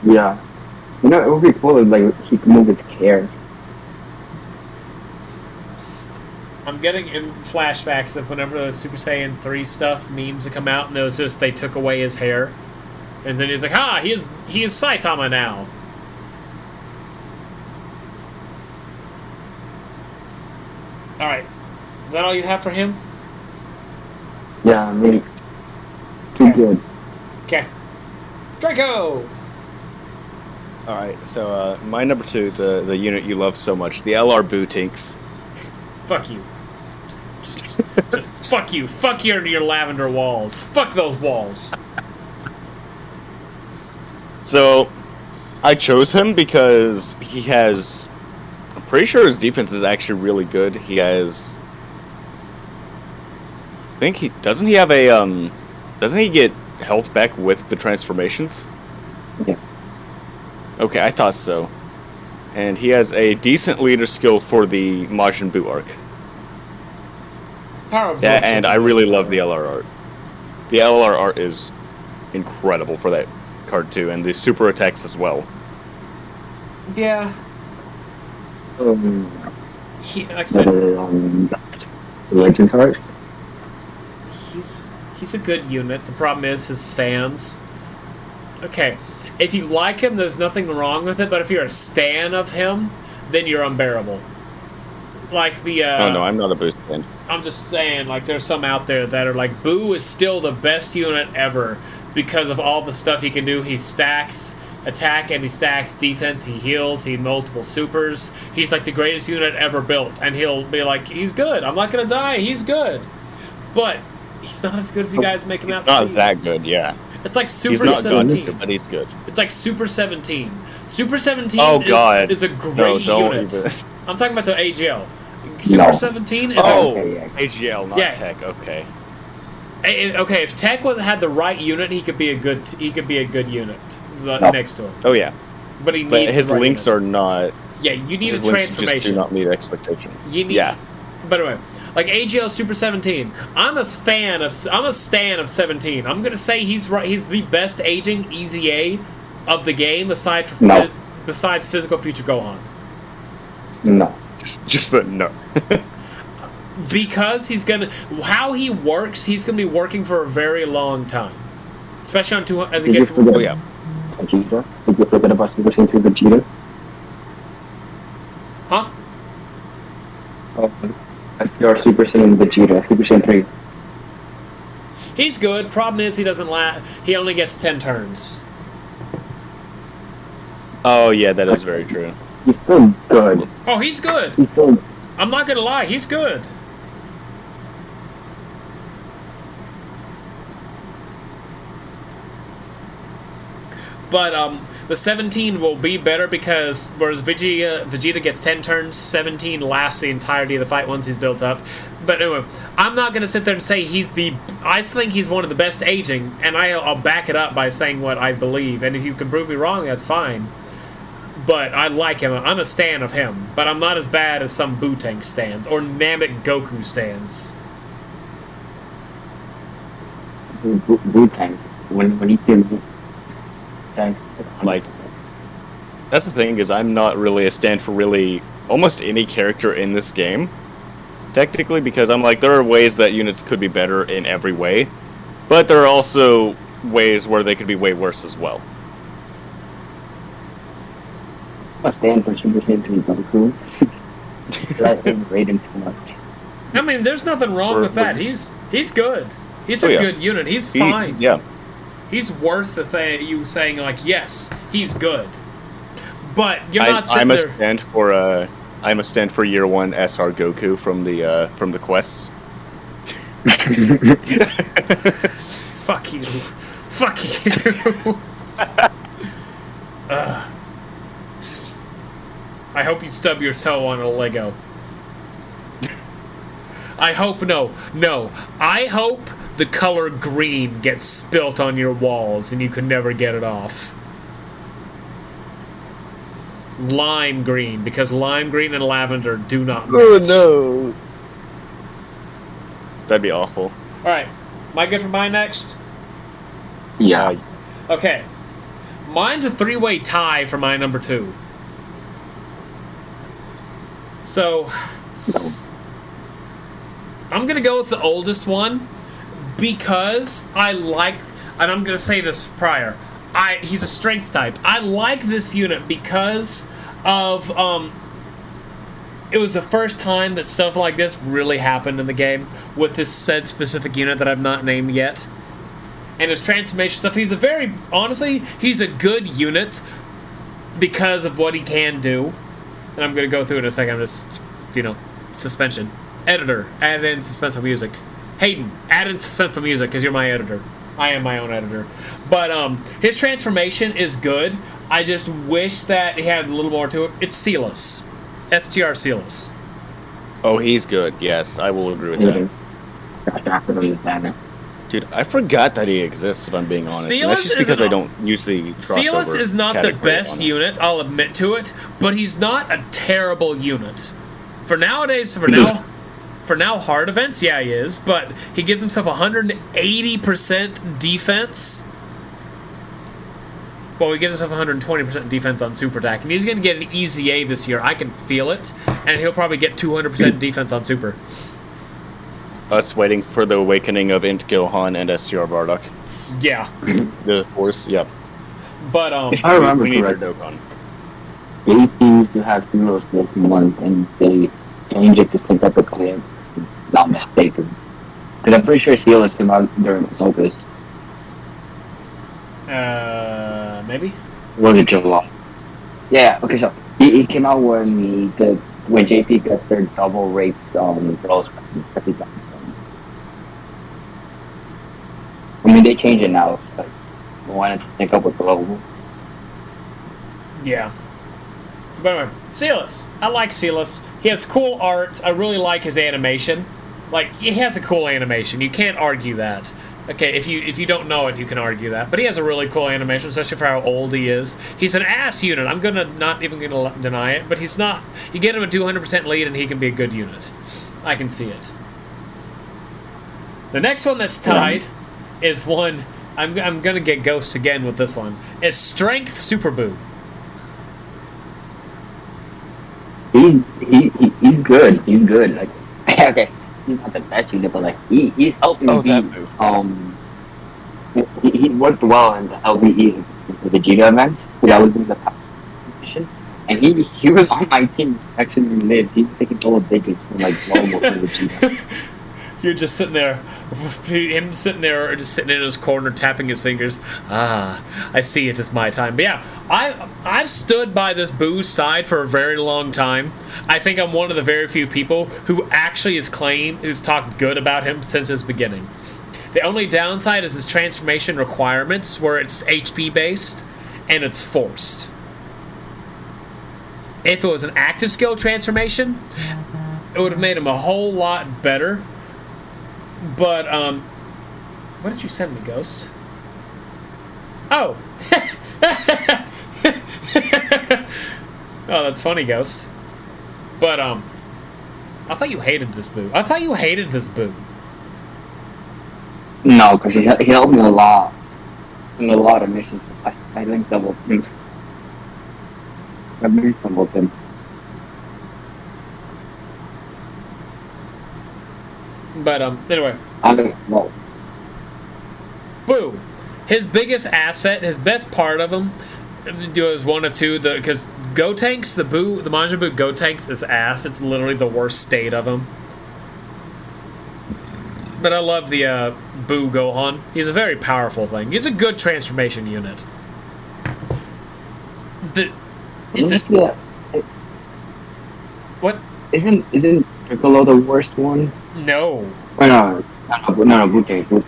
Speaker 3: Yeah. You know, it would be cool if like he could move his hair.
Speaker 1: I'm getting in flashbacks of whenever the Super Saiyan 3 stuff, memes would come out, and it was just they took away his hair. And then he's like, he is Saitama now. Alright. Is that all you have for him?
Speaker 3: Yeah, maybe. Too good.
Speaker 1: Okay. Draco!
Speaker 2: Alright, so my number 2, the unit you love so much, the LR Bootinks.
Speaker 1: Fuck you. Just fuck you. Fuck your lavender walls. Fuck those walls.
Speaker 2: So, I chose him because he has... I'm pretty sure his defense is actually really good. He has... I think he... Doesn't he have a, Doesn't he get health back with the transformations?
Speaker 3: Yeah.
Speaker 2: Okay, I thought so. And he has a decent leader skill for the Majin Buu arc.
Speaker 1: Power
Speaker 2: Yeah,
Speaker 1: absorption.
Speaker 2: and I really love the LR art. The LR art is incredible for that card too, and the super attacks as well.
Speaker 1: Yeah. He, like I said,
Speaker 3: The Legends art.
Speaker 1: he's a good unit. The problem is his fans. Okay, if you like him, there's nothing wrong with it. But if you're a stan of him, then you're unbearable. Like the.
Speaker 2: Oh no, I'm not a boost fan.
Speaker 1: I'm just saying, like, there's some out there that are like, Boo is still the best unit ever because of all the stuff he can do. He stacks attack and he stacks defense. He heals. He multiple supers. He's like the greatest unit ever built, and he'll be like, he's good. I'm not gonna die. He's good, but he's not as good as you guys make him out to
Speaker 2: Not
Speaker 1: be.
Speaker 2: that good, yeah.
Speaker 1: It's like
Speaker 2: He's
Speaker 1: Super
Speaker 2: not
Speaker 1: 17.
Speaker 2: good, but he's good.
Speaker 1: It's like Super 17. Super 17
Speaker 2: Oh god,
Speaker 1: is a great
Speaker 2: no, don't
Speaker 1: unit.
Speaker 2: even.
Speaker 1: I'm talking about the AGL. Super
Speaker 3: No.
Speaker 1: 17 is
Speaker 2: Oh,
Speaker 3: Okay,
Speaker 2: AGL, not
Speaker 1: Yeah.
Speaker 2: Tech. Okay.
Speaker 1: okay. If Tech had the right unit, he could be a good unit
Speaker 3: No.
Speaker 1: next to him.
Speaker 2: Oh yeah,
Speaker 1: But he needs
Speaker 2: but his
Speaker 1: the right
Speaker 2: links
Speaker 1: unit.
Speaker 2: are not.
Speaker 1: Yeah, you need
Speaker 2: His
Speaker 1: a
Speaker 2: links just do
Speaker 1: transformation.
Speaker 2: not meet expectation.
Speaker 1: You need.
Speaker 2: Yeah.
Speaker 1: By the way, like AGL Super 17, I'm a stan of 17. I'm gonna say he's right. He's the best aging EZA of the game, besides Physical Future Gohan.
Speaker 3: No.
Speaker 2: Just the no.
Speaker 1: Because how he works, he's gonna be working for a very long time, especially on as it
Speaker 3: Did you
Speaker 1: gets.
Speaker 3: forget
Speaker 2: Oh yeah.
Speaker 3: Vegeta? Did you forget about Super Saiyan 3 Vegeta?
Speaker 1: Huh?
Speaker 3: Oh, that's your Super Saiyan Vegeta, Super Saiyan 3.
Speaker 1: He's good. Problem is he doesn't he only gets 10 turns.
Speaker 2: Oh yeah, that is very true.
Speaker 3: He's still good.
Speaker 1: Oh, he's good.
Speaker 3: He's still.
Speaker 1: I'm not gonna lie, he's good. But the 17 will be better because whereas Vegeta gets 10 turns, 17 lasts the entirety of the fight once he's built up. But anyway, I'm not going to sit there and say I think he's one of the best aging, and I'll back it up by saying what I believe. And if you can prove me wrong, that's fine. But I like him. I'm a stan of him. But I'm not as bad as some Boo-Tank stans or Namek Goku stans.
Speaker 3: Boo-Tanks, when he came...
Speaker 2: Like, that's the thing, is I'm not really a stan for really almost any character in this game. Technically, because I'm like, there are ways that units could be better in every way. But there are also ways where they could be way worse as well.
Speaker 3: I stand for Super Saiyan 3 Goku. Let him rate him too much.
Speaker 1: I mean, there's nothing wrong with that. He's good. He's a good unit. He's fine. He's worth the thing. You saying like, yes, he's good. But you're not sitting there.
Speaker 2: I'm a stand for Year 1 SR Goku from the quests.
Speaker 1: Fuck you. Fuck you. I hope you stub your toe on a Lego. I hope no. I hope the color green gets spilt on your walls and you can never get it off. Lime green, because lime green and lavender do not match.
Speaker 2: Oh no. That'd be awful.
Speaker 1: Alright. Am I good for mine next?
Speaker 3: Yeah.
Speaker 1: Okay. Mine's a 3-way tie for my number 2. So, I'm going to go with the oldest one because I like, and I'm going to say this prior, he's a strength type. I like this unit because of, it was the first time that stuff like this really happened in the game with this said specific unit that I've not named yet. And his transformation stuff, honestly, he's a good unit because of what he can do. And I'm going to go through it in a second. I'm just, suspension. Editor, add in suspenseful music. Hayden, add in suspenseful music because you're my editor. I am my own editor. But his transformation is good. I just wish that he had a little more to it. It's Silas. STR Silas.
Speaker 2: Oh, he's good. Yes, I will agree with that. Dude, I forgot that he exists, if I'm being honest. And that's just because I don't usually crossover.
Speaker 1: Silas is not the best unit, I'll admit to it, but he's not a terrible unit. For nowadays, for now hard events, yeah, he is, but he gives himself 180% defense. Well, he gives himself 120% defense on super attack, and he's going to get an easy A this year. I can feel it, and he'll probably get 200% defense on super.
Speaker 2: Us waiting for the awakening of Int Gohan and STR Bardock.
Speaker 1: Yeah.
Speaker 2: The Force, yep.
Speaker 1: But,
Speaker 3: if I remember
Speaker 2: we need our
Speaker 3: correctly, AP used to have heroes this month, and they changed it to sync up a clip. Not mistaken. Because I'm pretty sure Silas came out during Focus.
Speaker 1: Maybe?
Speaker 3: Was it July? Yeah, okay, so he came out when JP got their double rapes girls. I mean, they changed it now. So I wanted to sync up with Global.
Speaker 1: Yeah. But anyway, Silas. I like Silas. He has cool art. I really like his animation. Like, he has a cool animation. You can't argue that. Okay, if you don't know it, you can argue that. But he has a really cool animation, especially for how old he is. He's an ass unit. I'm not even gonna deny it. But he's not. You get him a 200% lead, and he can be a good unit. I can see it. The next one that's tied is one. I'm gonna get Ghost again with this one. Is Strength Super Boo.
Speaker 3: He's good. He's good. Like, okay, he's not the best unit, but like he's helping me. He worked well in the LBE, the Vegeta event. That was in the competition, and he was on my team. Actually, lived. He was taking double digits from like normal for Vegeta.
Speaker 1: You're just sitting there, him sitting there, or just sitting in his corner, tapping his fingers. Ah, I see it as my time. But yeah, I've stood by this Boo's side for a very long time. I think I'm one of the very few people who actually who's talked good about him since his beginning. The only downside is his transformation requirements, where it's HP based, and it's forced. If it was an active skill transformation, it would have made him a whole lot better. But, what did you send me, Ghost? Oh. Oh, that's funny, Ghost. But, I thought you hated this Boo. I thought you hated this Boo.
Speaker 3: No, because he helped me a lot in a lot of missions. I linked up with him. I linked up with him.
Speaker 1: But, anyway.
Speaker 3: I don't know.
Speaker 1: Boo. His biggest asset, his best part of him, was one of two, because Gotenks, the Majin Buu Gotenks is ass. It's literally the worst state of him. But I love the Buu Gohan. He's a very powerful thing. He's a good transformation unit. What?
Speaker 3: Isn't Piccolo the worst one?
Speaker 1: No.
Speaker 3: Oh, no, Buu-Tanks. No,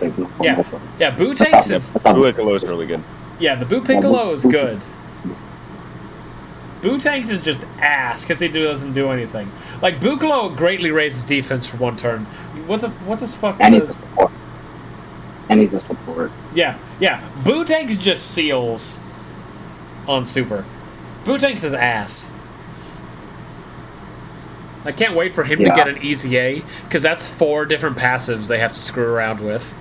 Speaker 1: Yeah, Buu-Tanks is...
Speaker 2: Buu Piccolo is really good.
Speaker 1: Yeah, the Buu Piccolo is good. Buu-Tanks is just ass, because he doesn't do anything. Like, Buu Piccolo greatly raises defense for one turn. What the fuck
Speaker 3: and
Speaker 1: is...
Speaker 3: he's a support. And he's a support.
Speaker 1: Yeah. Buu-Tanks just seals on Super. Buu-Tanks is ass. I can't wait for him to get an easy A, because that's 4 different passives they have to screw around with.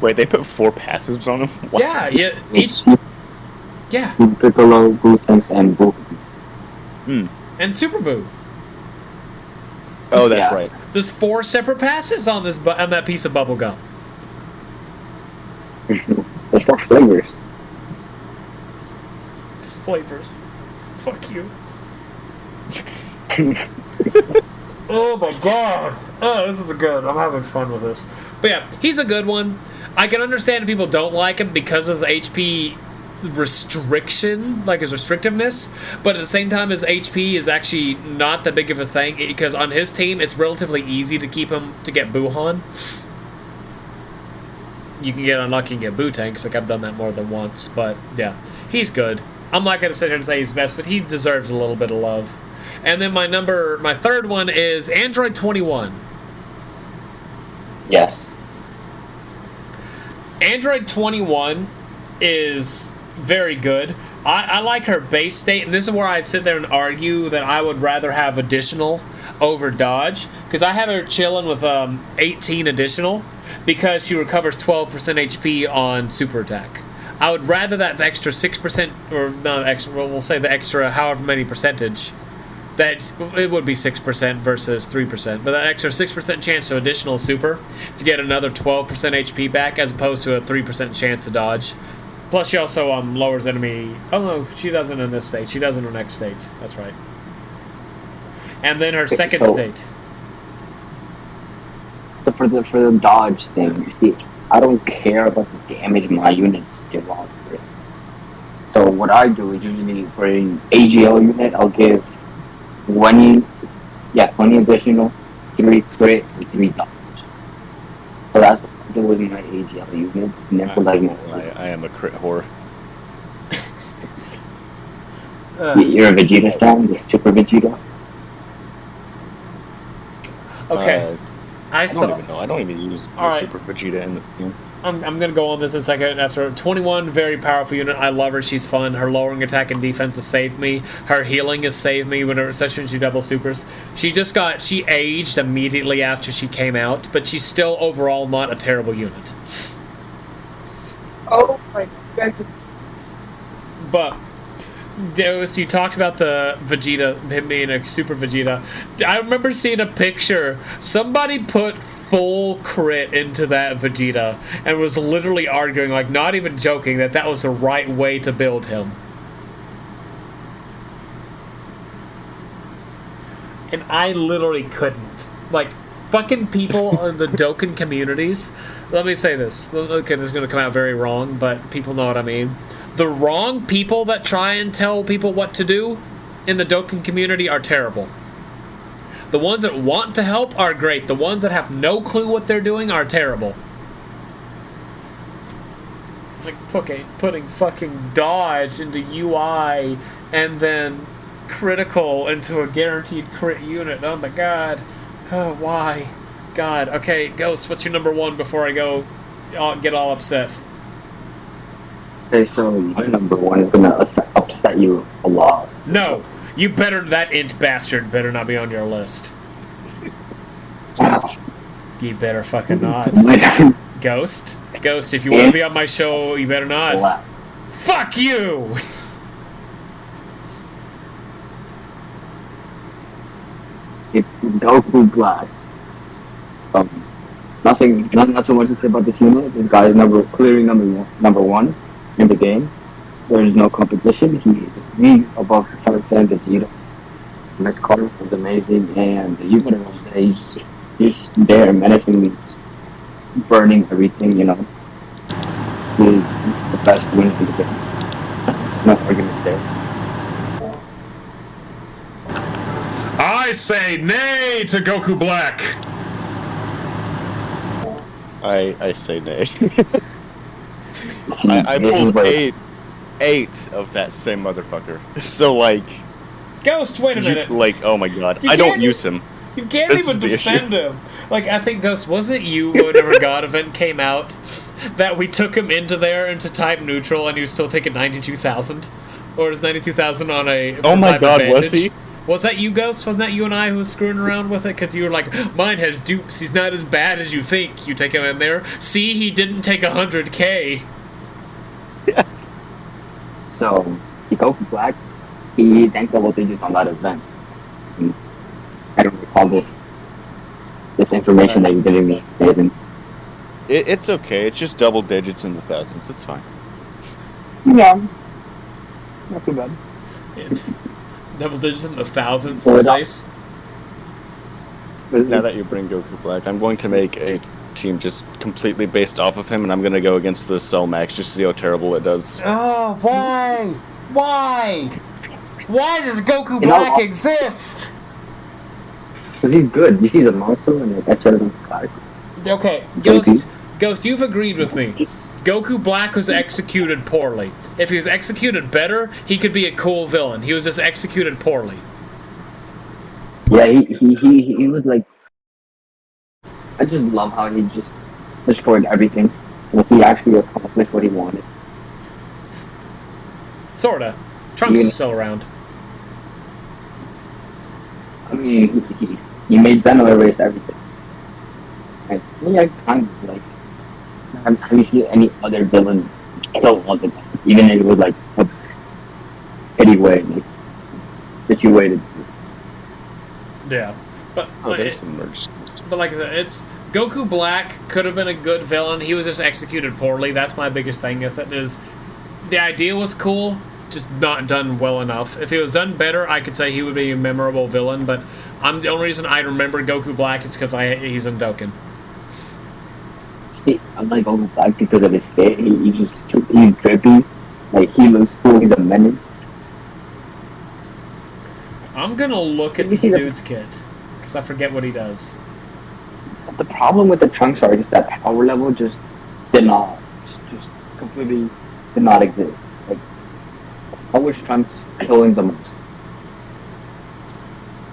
Speaker 2: Wait, they put 4 passives on him? What?
Speaker 1: Yeah. Yeah.
Speaker 3: Piccolo, Buu-Tanks, and Buu.
Speaker 1: And Super Buu.
Speaker 2: Oh, that's right.
Speaker 1: There's 4 separate passives on that piece of bubble gum.
Speaker 3: There's 4 flavors.
Speaker 1: It's flavors. Fuck you. Oh my god. Oh, this is good. I'm having fun with this. But yeah, he's a good one. I can understand if people don't like him because of the HP restriction, like his restrictiveness, but at the same time his HP is actually not that big of a thing, because on his team it's relatively easy to keep him to get Buuhan. You can get unlucky and get Buu-Tanks, like I've done that more than once, but yeah, he's good. I'm not going to sit here and say he's best, but he deserves a little bit of love. And then my third one is Android 21.
Speaker 3: Yes.
Speaker 1: Android 21 is very good. I like her base state, and this is where I'd sit there and argue that I would rather have additional over dodge, because I have her chilling with 18 additional, because she recovers 12% HP on super attack. I would rather that the extra 6%, or not extra, we'll say the extra however many percentage, that it would be 6% versus 3%, but that extra 6% chance to additional super to get another 12% HP back, as opposed to a 3% chance to dodge. Plus she also lowers enemy... Oh no, she doesn't in this state. She does in her next state. That's right. And then her second state.
Speaker 3: So for the dodge thing, you see, I don't care about the damage my unit give off. So what I do is usually for an AGL unit, I'll give 20 additional, 3 crit, and 3 dodge. So that's what I do with my AGL units.
Speaker 2: I am a crit whore.
Speaker 3: You're a Vegeta stan, the Super Vegeta.
Speaker 1: Okay.
Speaker 2: I don't even know. I don't even use Super Vegeta in the game.
Speaker 1: I'm going to go on this in a second. After 21, very powerful unit. I love her. She's fun. Her lowering attack and defense has saved me. Her healing has saved me, especially when she double supers. She aged immediately after she came out, but she's still overall not a terrible unit.
Speaker 5: Oh my god.
Speaker 1: But you talked about the Vegeta, him being a Super Vegeta. I remember seeing a picture. Somebody put full crit into that Vegeta and was literally arguing, like not even joking, that was the right way to build him. And I literally couldn't. Like, fucking people in the Dokkan communities. Let me say this. Okay, this is going to come out very wrong, but people know what I mean. The wrong people that try and tell people what to do in the Dokkan community are terrible. The ones that want to help are great. The ones that have no clue what they're doing are terrible. It's like putting fucking dodge into UI and then critical into a guaranteed crit unit. Oh my god. Oh, why? God. Okay, Ghost, what's your number one before I go get all upset?
Speaker 3: Okay, so my number one is gonna upset you a lot.
Speaker 1: No! You better, that int bastard better not be on your list. You better fucking not. Ghost? Ghost, if you want to be on my show, you better not.
Speaker 3: Black.
Speaker 1: Fuck you!
Speaker 3: It's Goku Black. Not so much to say about this unit. This guy is clearly number one in the game. There is no competition. He is the above Charizard Vegeta. This card was amazing, and the unit was he's there menacingly, just burning everything. You know, he's the best win in the game. No arguments there.
Speaker 1: I say nay to Goku Black!
Speaker 2: I say nay. I pulled eight of that same motherfucker. So like,
Speaker 1: Ghost, wait a minute.
Speaker 2: Like, oh my god,
Speaker 1: You
Speaker 2: I don't
Speaker 1: can't-
Speaker 2: use him.
Speaker 1: You can't
Speaker 2: This
Speaker 1: even
Speaker 2: is the
Speaker 1: defend him. Like, I think, Ghost, wasn't it you whenever God Event came out that we took him into type neutral and he was still taking 92,000? Or is 92,000 on a
Speaker 2: Oh my
Speaker 1: type
Speaker 2: god,
Speaker 1: advantage?
Speaker 2: was he?
Speaker 1: Was that you, Ghost? Wasn't that you and I who was screwing around with it? Because you were like, mine has dupes. He's not as bad as you think. You take him in there. See, he didn't take 100k.
Speaker 3: So, Goku Black, he tanked double digits on that event. I don't recall this information that you're giving me, Nathan.
Speaker 2: It's okay. It's just double digits in the thousands. It's fine.
Speaker 3: Yeah. Not too bad.
Speaker 1: Double digits in the thousands.
Speaker 3: Well,
Speaker 1: Nice.
Speaker 2: Now that you bring Goku Black, I'm going to make a team just completely based off of him, and I'm going to go against the Cell Max just to see how terrible it does.
Speaker 1: Oh, why? Why? Why does Goku
Speaker 3: You know-
Speaker 1: Black exist?
Speaker 3: Because he's good. You see the muscle and the SR Black.
Speaker 1: Okay, Ghost, you've agreed with me. Goku Black was executed poorly. If he was executed better, he could be a cool villain. He was just executed poorly.
Speaker 3: Yeah, he was like... I just love how he just destroyed everything. Like, he actually accomplished what he wanted.
Speaker 1: Sorta. Trunks
Speaker 3: Yeah.
Speaker 1: is still around.
Speaker 3: I mean, he made Zeno erase everything. I mean, I kind of like... Have you seen any other villain kill one of them? Even if it was like a pity way, like, situated.
Speaker 1: Yeah. But,
Speaker 2: Oh, there's some merge.
Speaker 1: but like I said, it's... Goku Black could have been a good villain. He was just executed poorly. That's my biggest thing with it is... The idea was cool, just not done well enough. If it was done better, I could say he would be a memorable villain, but the only reason I remember Goku Black is because he's in Dokkan.
Speaker 3: See, I like Goku Black because of his fit. He's drippy. Like, he looks cool. He's a menace.
Speaker 1: I'm gonna look at
Speaker 3: You
Speaker 1: this
Speaker 3: see the-
Speaker 1: dude's kit, because I forget what he does.
Speaker 3: The problem with the Trunks arc is that power level just completely did not exist. Like, I wish Trunks killing the most.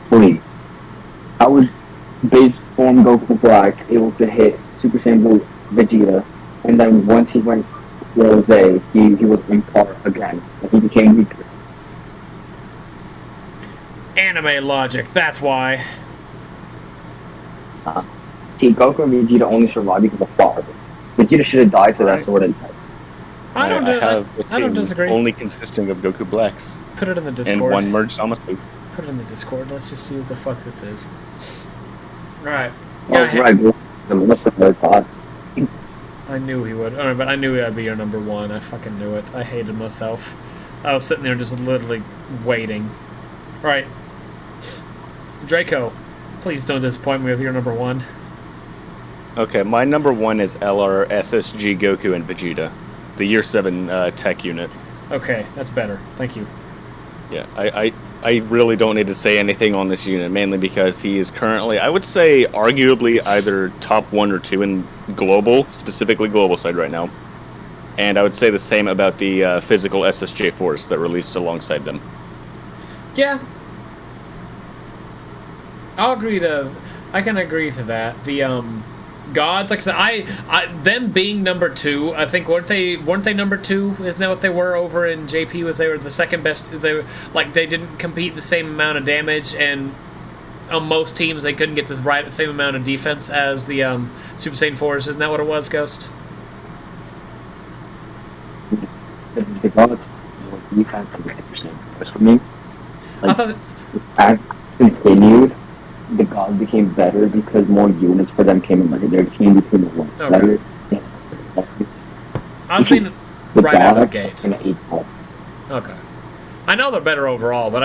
Speaker 3: Please. I was base form Goku Black able to hit Super Saiyan Blue Vegeta, and then once he went Rose, he was in par again. Like, he became weaker.
Speaker 1: Anime logic, that's why.
Speaker 3: See, Goku and Vegeta only survived because of power. Vegeta should have died to that sword attack.
Speaker 1: I don't
Speaker 2: have a
Speaker 1: I don't
Speaker 2: team
Speaker 1: disagree.
Speaker 2: only consisting of Goku Blacks
Speaker 1: Put it in the
Speaker 2: and
Speaker 1: Discord.
Speaker 2: one merged Zamasu.
Speaker 1: Put it in the Discord. Let's just see what the fuck this is. Alright.
Speaker 3: Oh,
Speaker 1: Yeah,
Speaker 3: right, the most of their thoughts.
Speaker 1: I knew he would. Alright, but I knew I'd be your number one. I fucking knew it. I hated myself. I was sitting there just literally waiting. Alright. Draco, please don't disappoint me with your number one.
Speaker 2: Okay, my number one is LR, SSG, Goku, and Vegeta. The Year 7 tech unit.
Speaker 1: Okay, that's better. Thank you.
Speaker 2: Yeah, I really don't need to say anything on this unit, mainly because he is currently, I would say, arguably either top 1 or 2 in global, specifically global side right now. And I would say the same about the physical SSJ Force that released alongside them.
Speaker 1: Yeah. I can agree to that. The gods, like I said, them being number 2, I think weren't they number 2? Isn't that what they were over in JP? Was they were the second best? They were, like, they didn't compete the same amount of damage, and on most teams they couldn't get the same amount of defense as the Super Saiyan 4s. Isn't that what it was, Ghost?
Speaker 3: The gods more defense than 10% for me.
Speaker 1: I
Speaker 3: Like,
Speaker 1: thought.
Speaker 3: as continued, the gods became better because more units for them came in. Like their team became one
Speaker 1: Okay.
Speaker 3: better.
Speaker 1: I was saying
Speaker 3: The
Speaker 1: right out of the
Speaker 3: gods
Speaker 1: gate.
Speaker 3: and the 8
Speaker 1: Okay. I know they're better overall, but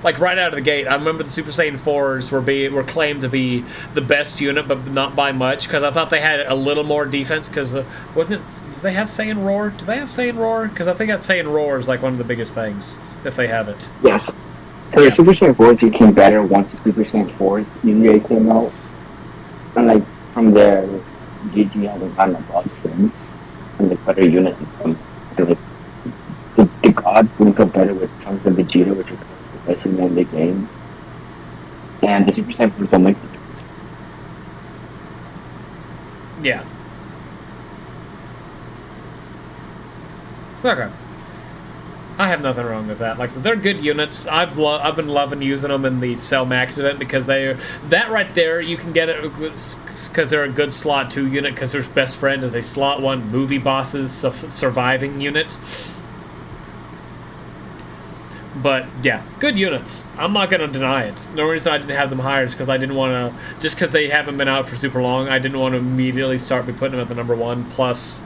Speaker 1: like right out of the gate, I remember the Super Saiyan 4s were claimed to be the best unit, but not by much, because I thought they had a little more defense, because wasn't it, do they have Saiyan Roar? Do they have Saiyan Roar? Because I think that Saiyan Roar is like one of the biggest things, if they have it.
Speaker 3: Yes. So the Super Saiyan 4s became better once the Super Saiyan 4s UA came out. And like from there, GG hasn't gotten above since. And like better units and like the gods link up better with Trunks and Vegeta, which are the best unit in the game. And the Super Saiyan 4s don't make the difference.
Speaker 1: Yeah. Okay. I have nothing wrong with that. Like, they're good units. I've been loving using them in the Cell Max event because that right there, you can get it because they're a good slot 2 unit, because their best friend is a slot 1 movie boss's surviving unit. But yeah, good units. I'm not gonna deny it. The reason I didn't have them higher is because I didn't want to, just because they haven't been out for super long, I didn't want to immediately start putting them at the number 1. Plus,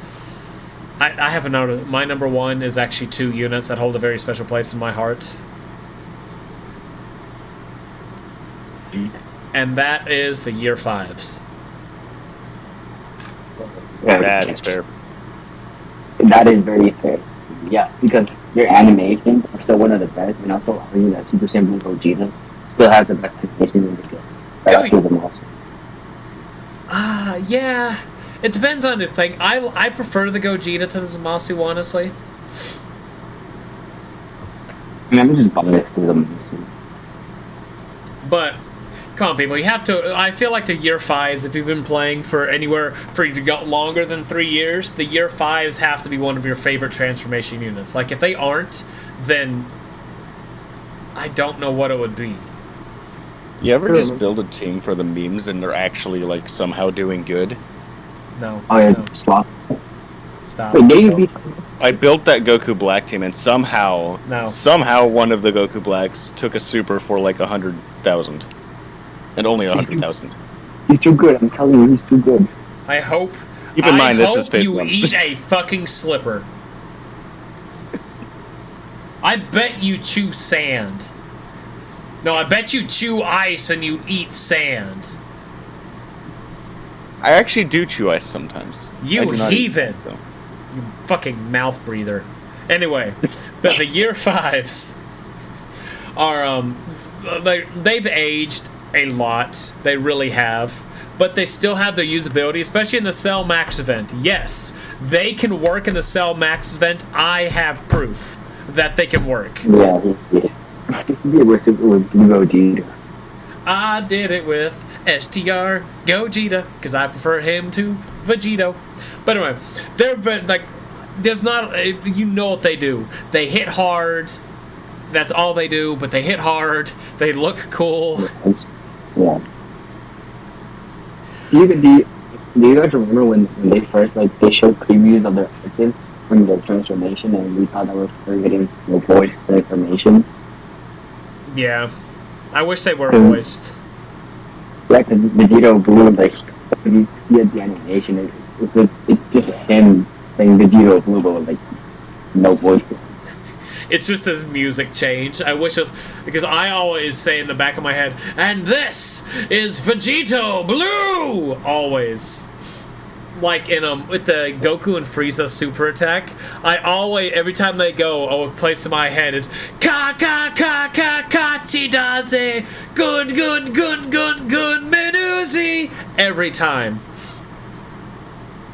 Speaker 1: I have another. My number 1 is actually 2 units that hold a very special place in my heart. And that is the Year 5s.
Speaker 2: That is fair.
Speaker 3: That is very fair. Yeah, because their animations are still one of the best, and also argue that Super Saiyan Blue Gogeta still has the best animation in the game. Right after the monster.
Speaker 1: Yeah. It depends on the thing. I prefer the Gogeta to the Zamasu, honestly.
Speaker 3: I mean, I'm just biased to the monster.
Speaker 1: But, come on, people. You have to. I feel like the Year 5s, if you've been playing for longer than 3 years, the Year 5s have to be one of your favorite transformation units. Like, if they aren't, then I don't know what it would be.
Speaker 2: You ever just build a team for the memes and they're actually like somehow doing good?
Speaker 1: No.
Speaker 3: Oh yeah,
Speaker 1: No.
Speaker 3: stop.
Speaker 1: Stop.
Speaker 3: Wait, did you beat?
Speaker 2: I built that Goku Black team and somehow one of the Goku Blacks took a super for like 100,000. And only 100,000.
Speaker 3: He's too good. I'm telling you, he's too good.
Speaker 1: I hope.
Speaker 2: Keep in mind, this is
Speaker 1: I
Speaker 2: phase
Speaker 1: hope you
Speaker 2: 1.
Speaker 1: eat a fucking slipper. I bet you chew sand. No, I bet you chew ice and you eat sand.
Speaker 2: I actually do chew ice sometimes.
Speaker 1: You
Speaker 2: I do not eat
Speaker 1: heathen.
Speaker 2: sand, though.
Speaker 1: You fucking mouth breather. Anyway, but the Year 5s are, they've aged a lot. They really have. But they still have their usability, especially in the Cell Max event. Yes, they can work in the Cell Max event. I have proof that they can work.
Speaker 3: Yeah, I think he did with Gogeta.
Speaker 1: I did it with STR Gogeta because I prefer him to Vegito. But anyway, they're like, there's not, you know what they do. They hit hard. That's all they do. But they hit hard. They look cool.
Speaker 3: Yeah. Do you guys remember when they first they showed previews of their outfits from their transformation, and we thought that was for getting voice transformations?
Speaker 1: Yeah, I wish they were voiced.
Speaker 3: Yeah, because Vegito Blue, when you see the animation, it's just him saying Vegito Blue, but no voice.
Speaker 1: It's just this music change. I wish it was, because I always say in the back of my head, and this is Vegito Blue! Always. Like with the Goku and Frieza super attack, I always, every time they go, a place in my head is ka ka ka ka kachidaze, good menuzi, every time.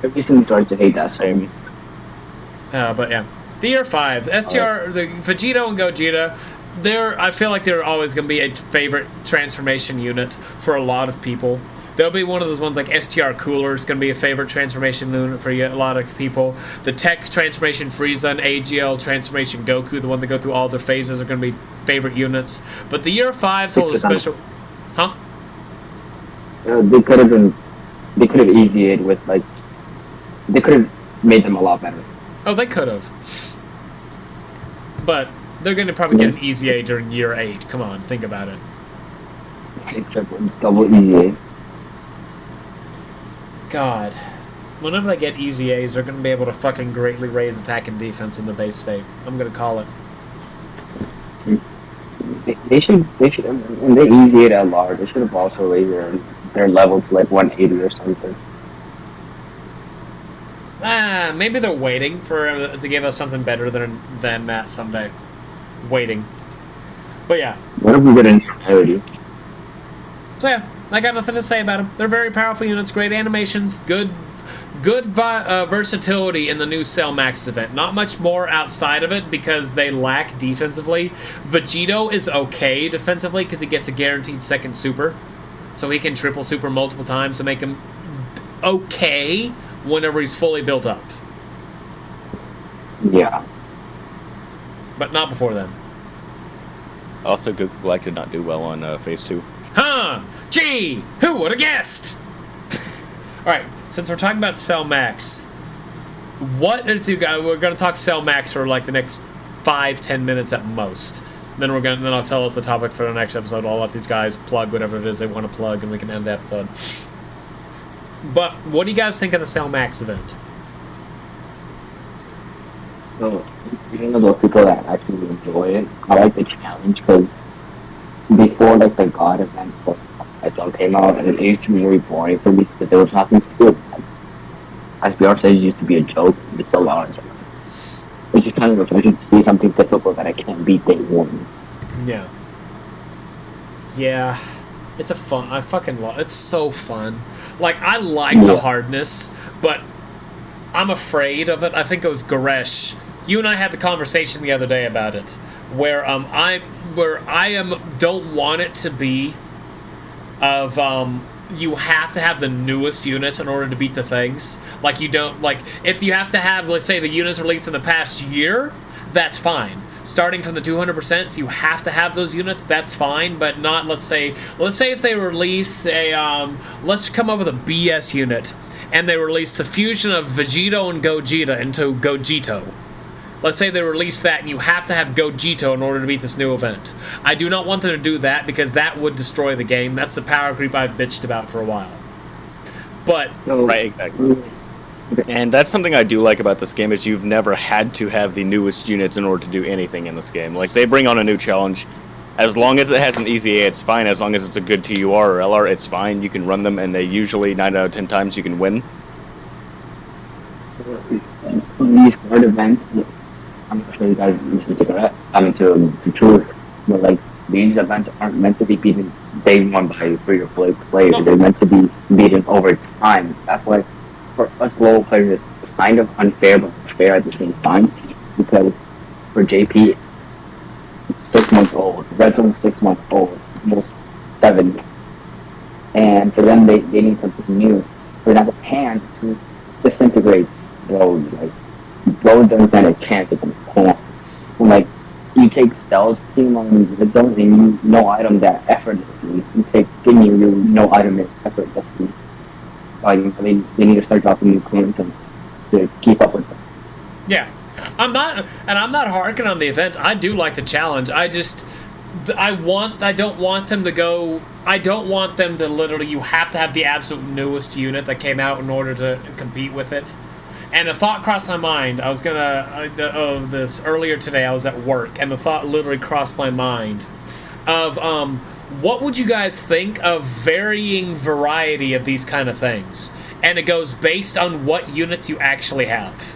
Speaker 3: Every single starts to hate that song.
Speaker 1: But yeah, the year 5s, STR, the Vegito and Gogeta. I feel like they're always going to be a favorite transformation unit for a lot of people. They'll be one of those ones like STR Cooler is going to be a favorite transformation unit for a lot of people. The Tech Transformation Frieza and AGL Transformation Goku, the one that go through all their phases, are going to be favorite units. But the year 5s hold a special... Huh?
Speaker 3: They could have easied with, like... They could have made them a lot better.
Speaker 1: Oh, they could have. But they're going to probably get an Easy A during year 8. Come on, think about it.
Speaker 3: Double Easy A.
Speaker 1: God. Whenever they get Easy A's, they're going to be able to fucking greatly raise attack and defense in the base state. I'm going to call it.
Speaker 3: They should, and they Easy it at large. They should have also raised their level to like 180 or something.
Speaker 1: Maybe they're waiting to give us something better than that someday. Waiting. But yeah.
Speaker 3: What if we get a parity?
Speaker 1: So yeah, I got nothing to say about them. They're very powerful units, great animations, good versatility in the new Cell Max event. Not much more outside of it because they lack defensively. Vegito is okay defensively because he gets a guaranteed second super. So he can triple super multiple times to make him okay whenever he's fully built up.
Speaker 3: Yeah.
Speaker 1: But not before then.
Speaker 2: Also, Goku Black did not do well on Phase 2.
Speaker 1: Huh! Gee! Who would have guessed? Alright, since we're talking about Cell Max, we're going to talk Cell Max for like the next 5-10 minutes at most. Then I'll tell us the topic for the next episode. I'll let these guys plug whatever it is they want to plug, and we can end the episode. But what do you guys think of the Cell Max event?
Speaker 3: So, you know those people that actually enjoy it. I like the challenge because before like the God event that came out, and it used to be very boring for me because there was nothing to do. As BR says, it used to be a joke. It's still on. It's just kind of refreshing to see something difficult that I can't beat day one.
Speaker 1: Yeah. Yeah. It's I fucking love it's so fun. Like, I like the hardness, but I'm afraid of it. I think it was Goresh. You and I had the conversation the other day about it, where I don't want it to be of you have to have the newest units in order to beat the things. Like, you don't, like, if you have to have, let's say, the units released in the past year, that's fine. Starting from the 200%, you have to have those units, that's fine, but not, let's say if they release let's come up with a BS unit, and they release the fusion of Vegito and Gogeta into Gogito. Let's say they release that, and you have to have Gogito in order to beat this new event. I do not want them to do that, because that would destroy the game. That's the power creep I've bitched about for a while. But...
Speaker 2: Right, exactly. And that's something I do like about this game, is you've never had to have the newest units in order to do anything in this game. Like, they bring on a new challenge. As long as it has an easy A, it's fine. As long as it's a good TUR or LR, it's fine. You can run them, and they usually, 9 out of 10 times, you can win.
Speaker 3: These card events, I'm not sure you guys listen to that. I mean, to truth. But, like, these events aren't meant to be beaten day one by free or play players. No. They're meant to be beaten over time. That's why, for us low players, it's kind of unfair, but fair at the same time. Because for JP, it's 6 months old. Red Zone's 6 months old. Almost 7. And for them, they need something new. For example, Pan disintegrates Road. Like, Road doesn't stand a chance against Pan. Like, you take Stell's team on Red Zone, and you no item that effortlessly. You take Ginyu, you no item it effortlessly. They need to start dropping new clones to keep up with them.
Speaker 1: Yeah. I'm not harking on the event. I do like the challenge. I don't want them to literally, you have to have the absolute newest unit that came out in order to compete with it. And a thought crossed my mind. I was this earlier today. I was at work, and the thought literally crossed my mind of what would you guys think of varying variety of these kind of things? And it goes based on what units you actually have.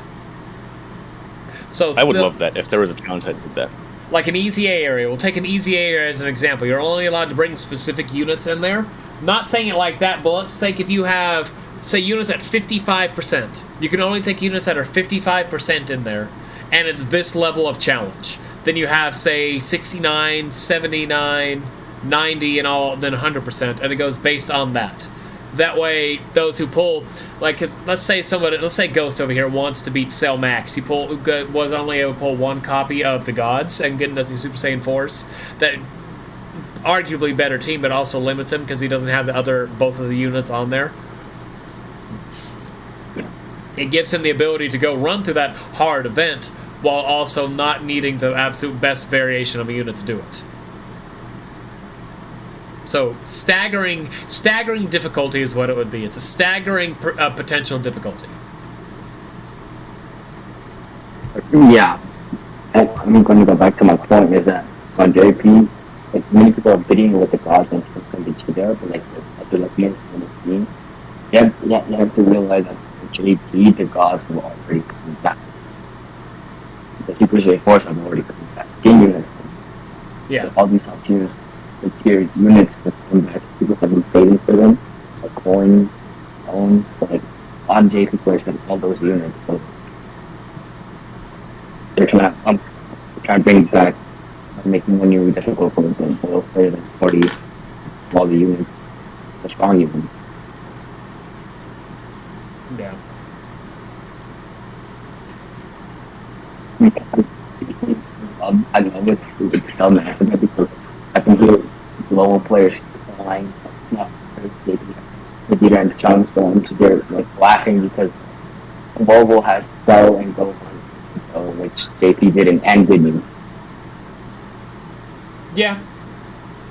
Speaker 1: So
Speaker 2: I would love that if there was a challenge that did that.
Speaker 1: Like an Easy A area. We'll take an Easy A area as an example. You're only allowed to bring specific units in there. Not saying it like that, but let's take if you have say units at 55%. You can only take units that are 55% in there, and it's this level of challenge. Then you have, say, 69, 79, 90, and all, then 100%, and it goes based on that. That way, those who pull, like, 'cause let's say Ghost over here wants to beat Cell Max. He was only able to pull one copy of the Gods and get into Super Saiyan Force. That arguably better team, but also limits him because he doesn't have both of the units on there. It gives him the ability to go run through that hard event while also not needing the absolute best variation of a unit to do it. So staggering difficulty is what it would be. It's a staggering potential difficulty.
Speaker 3: Yeah. And I'm going to go back to my point is that on JP, like many people are bidding with the Gods and some of the there, but like I feel like most of the team, you have to realize that JP, the Gods will already come back. The Super Saiyan Force have already come back. Game units.
Speaker 1: Yeah.
Speaker 3: So all these top tiers. The tier units that come back, people have been saving for them, like coins, stones, but like on JP players have all those units, so they're trying to bring back, making more new difficult for them, oil players and 40 all the units, the strong units.
Speaker 1: Yeah.
Speaker 3: I love what's stupid to sell massive because I can hear lower players flying. It's not very the Vita and the challenge forms. They're like laughing because Volvo has Cell and Dokkan, so which JP didn't and didn't.
Speaker 1: Yeah.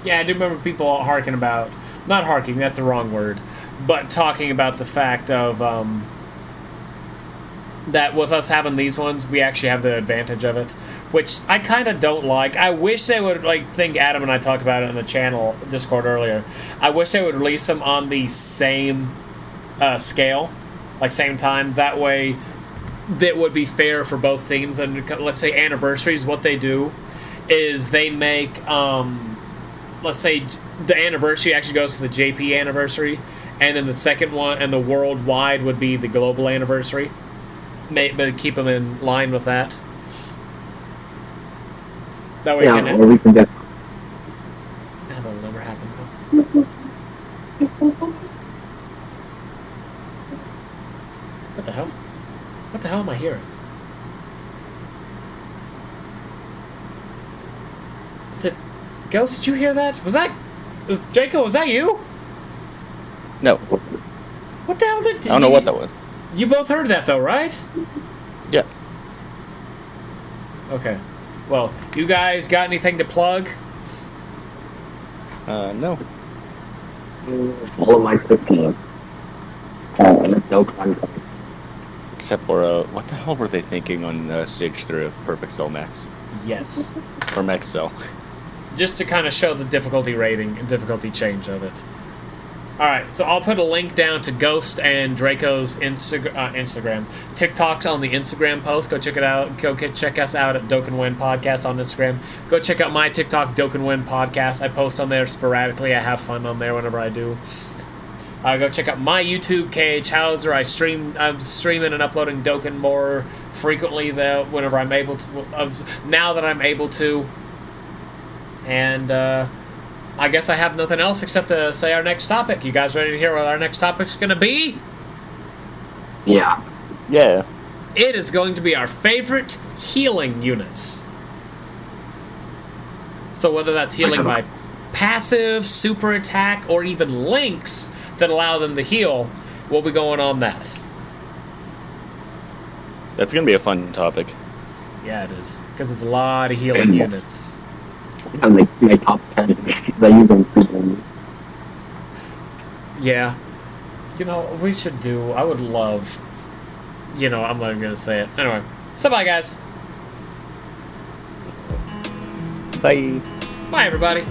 Speaker 1: Yeah, I do remember people not harking, that's the wrong word, but talking about the fact of that with us having these ones, we actually have the advantage of it, which I kind of don't like. I wish they would, think Adam and I talked about it in the channel Discord earlier. I wish they would release them on the same scale, same time. That way, that would be fair for both teams. And let's say anniversaries, what they do is they make, let's say the anniversary actually goes to the JP anniversary, and then the second one and the worldwide would be the global anniversary. But keep them in line with that. That way,
Speaker 3: Or we can get.
Speaker 1: That'll never happen though. What the hell? What the hell am I hearing? Ghost? Did you hear that? Was Draco? Was that you?
Speaker 2: No.
Speaker 1: What the hell did?
Speaker 2: I don't know what that was.
Speaker 1: You both heard that though, right?
Speaker 2: Yeah.
Speaker 1: Okay. Well, you guys got anything to plug?
Speaker 2: No.
Speaker 3: Follow my TikTok. Dokkan Ghost.
Speaker 2: Except for, what the hell were they thinking on Stage 3 of Perfect Cell Max?
Speaker 1: Yes.
Speaker 2: Or Max Cell.
Speaker 1: Just to kind of show the difficulty rating and difficulty change of it. Alright, so I'll put a link down to Ghost and Draco's Instagram. TikTok's on the Instagram post. Go check it out. Go check us out at Dokkan Win Podcast on Instagram. Go check out my TikTok, Dokkan Win Podcast. I post on there sporadically. I have fun on there whenever I do. Go check out my YouTube, KH Hauser. I'm streaming and uploading Dokkan more frequently though, whenever I'm able to. Now that I'm able to. And I guess I have nothing else except to say our next topic. You guys ready to hear what our next topic's going to be?
Speaker 3: Yeah.
Speaker 2: Yeah.
Speaker 1: It is going to be our favorite healing units. So whether that's healing by passive, super attack, or even links that allow them to heal, we'll be going on that.
Speaker 2: That's going to be a fun topic.
Speaker 1: Yeah, it is. Because there's a lot of healing units.
Speaker 3: I'm like my top 10. I use them frequently.
Speaker 1: Yeah. We should do... I would love... I'm not even going to say it. Anyway. So bye, guys.
Speaker 2: Bye.
Speaker 1: Bye, everybody.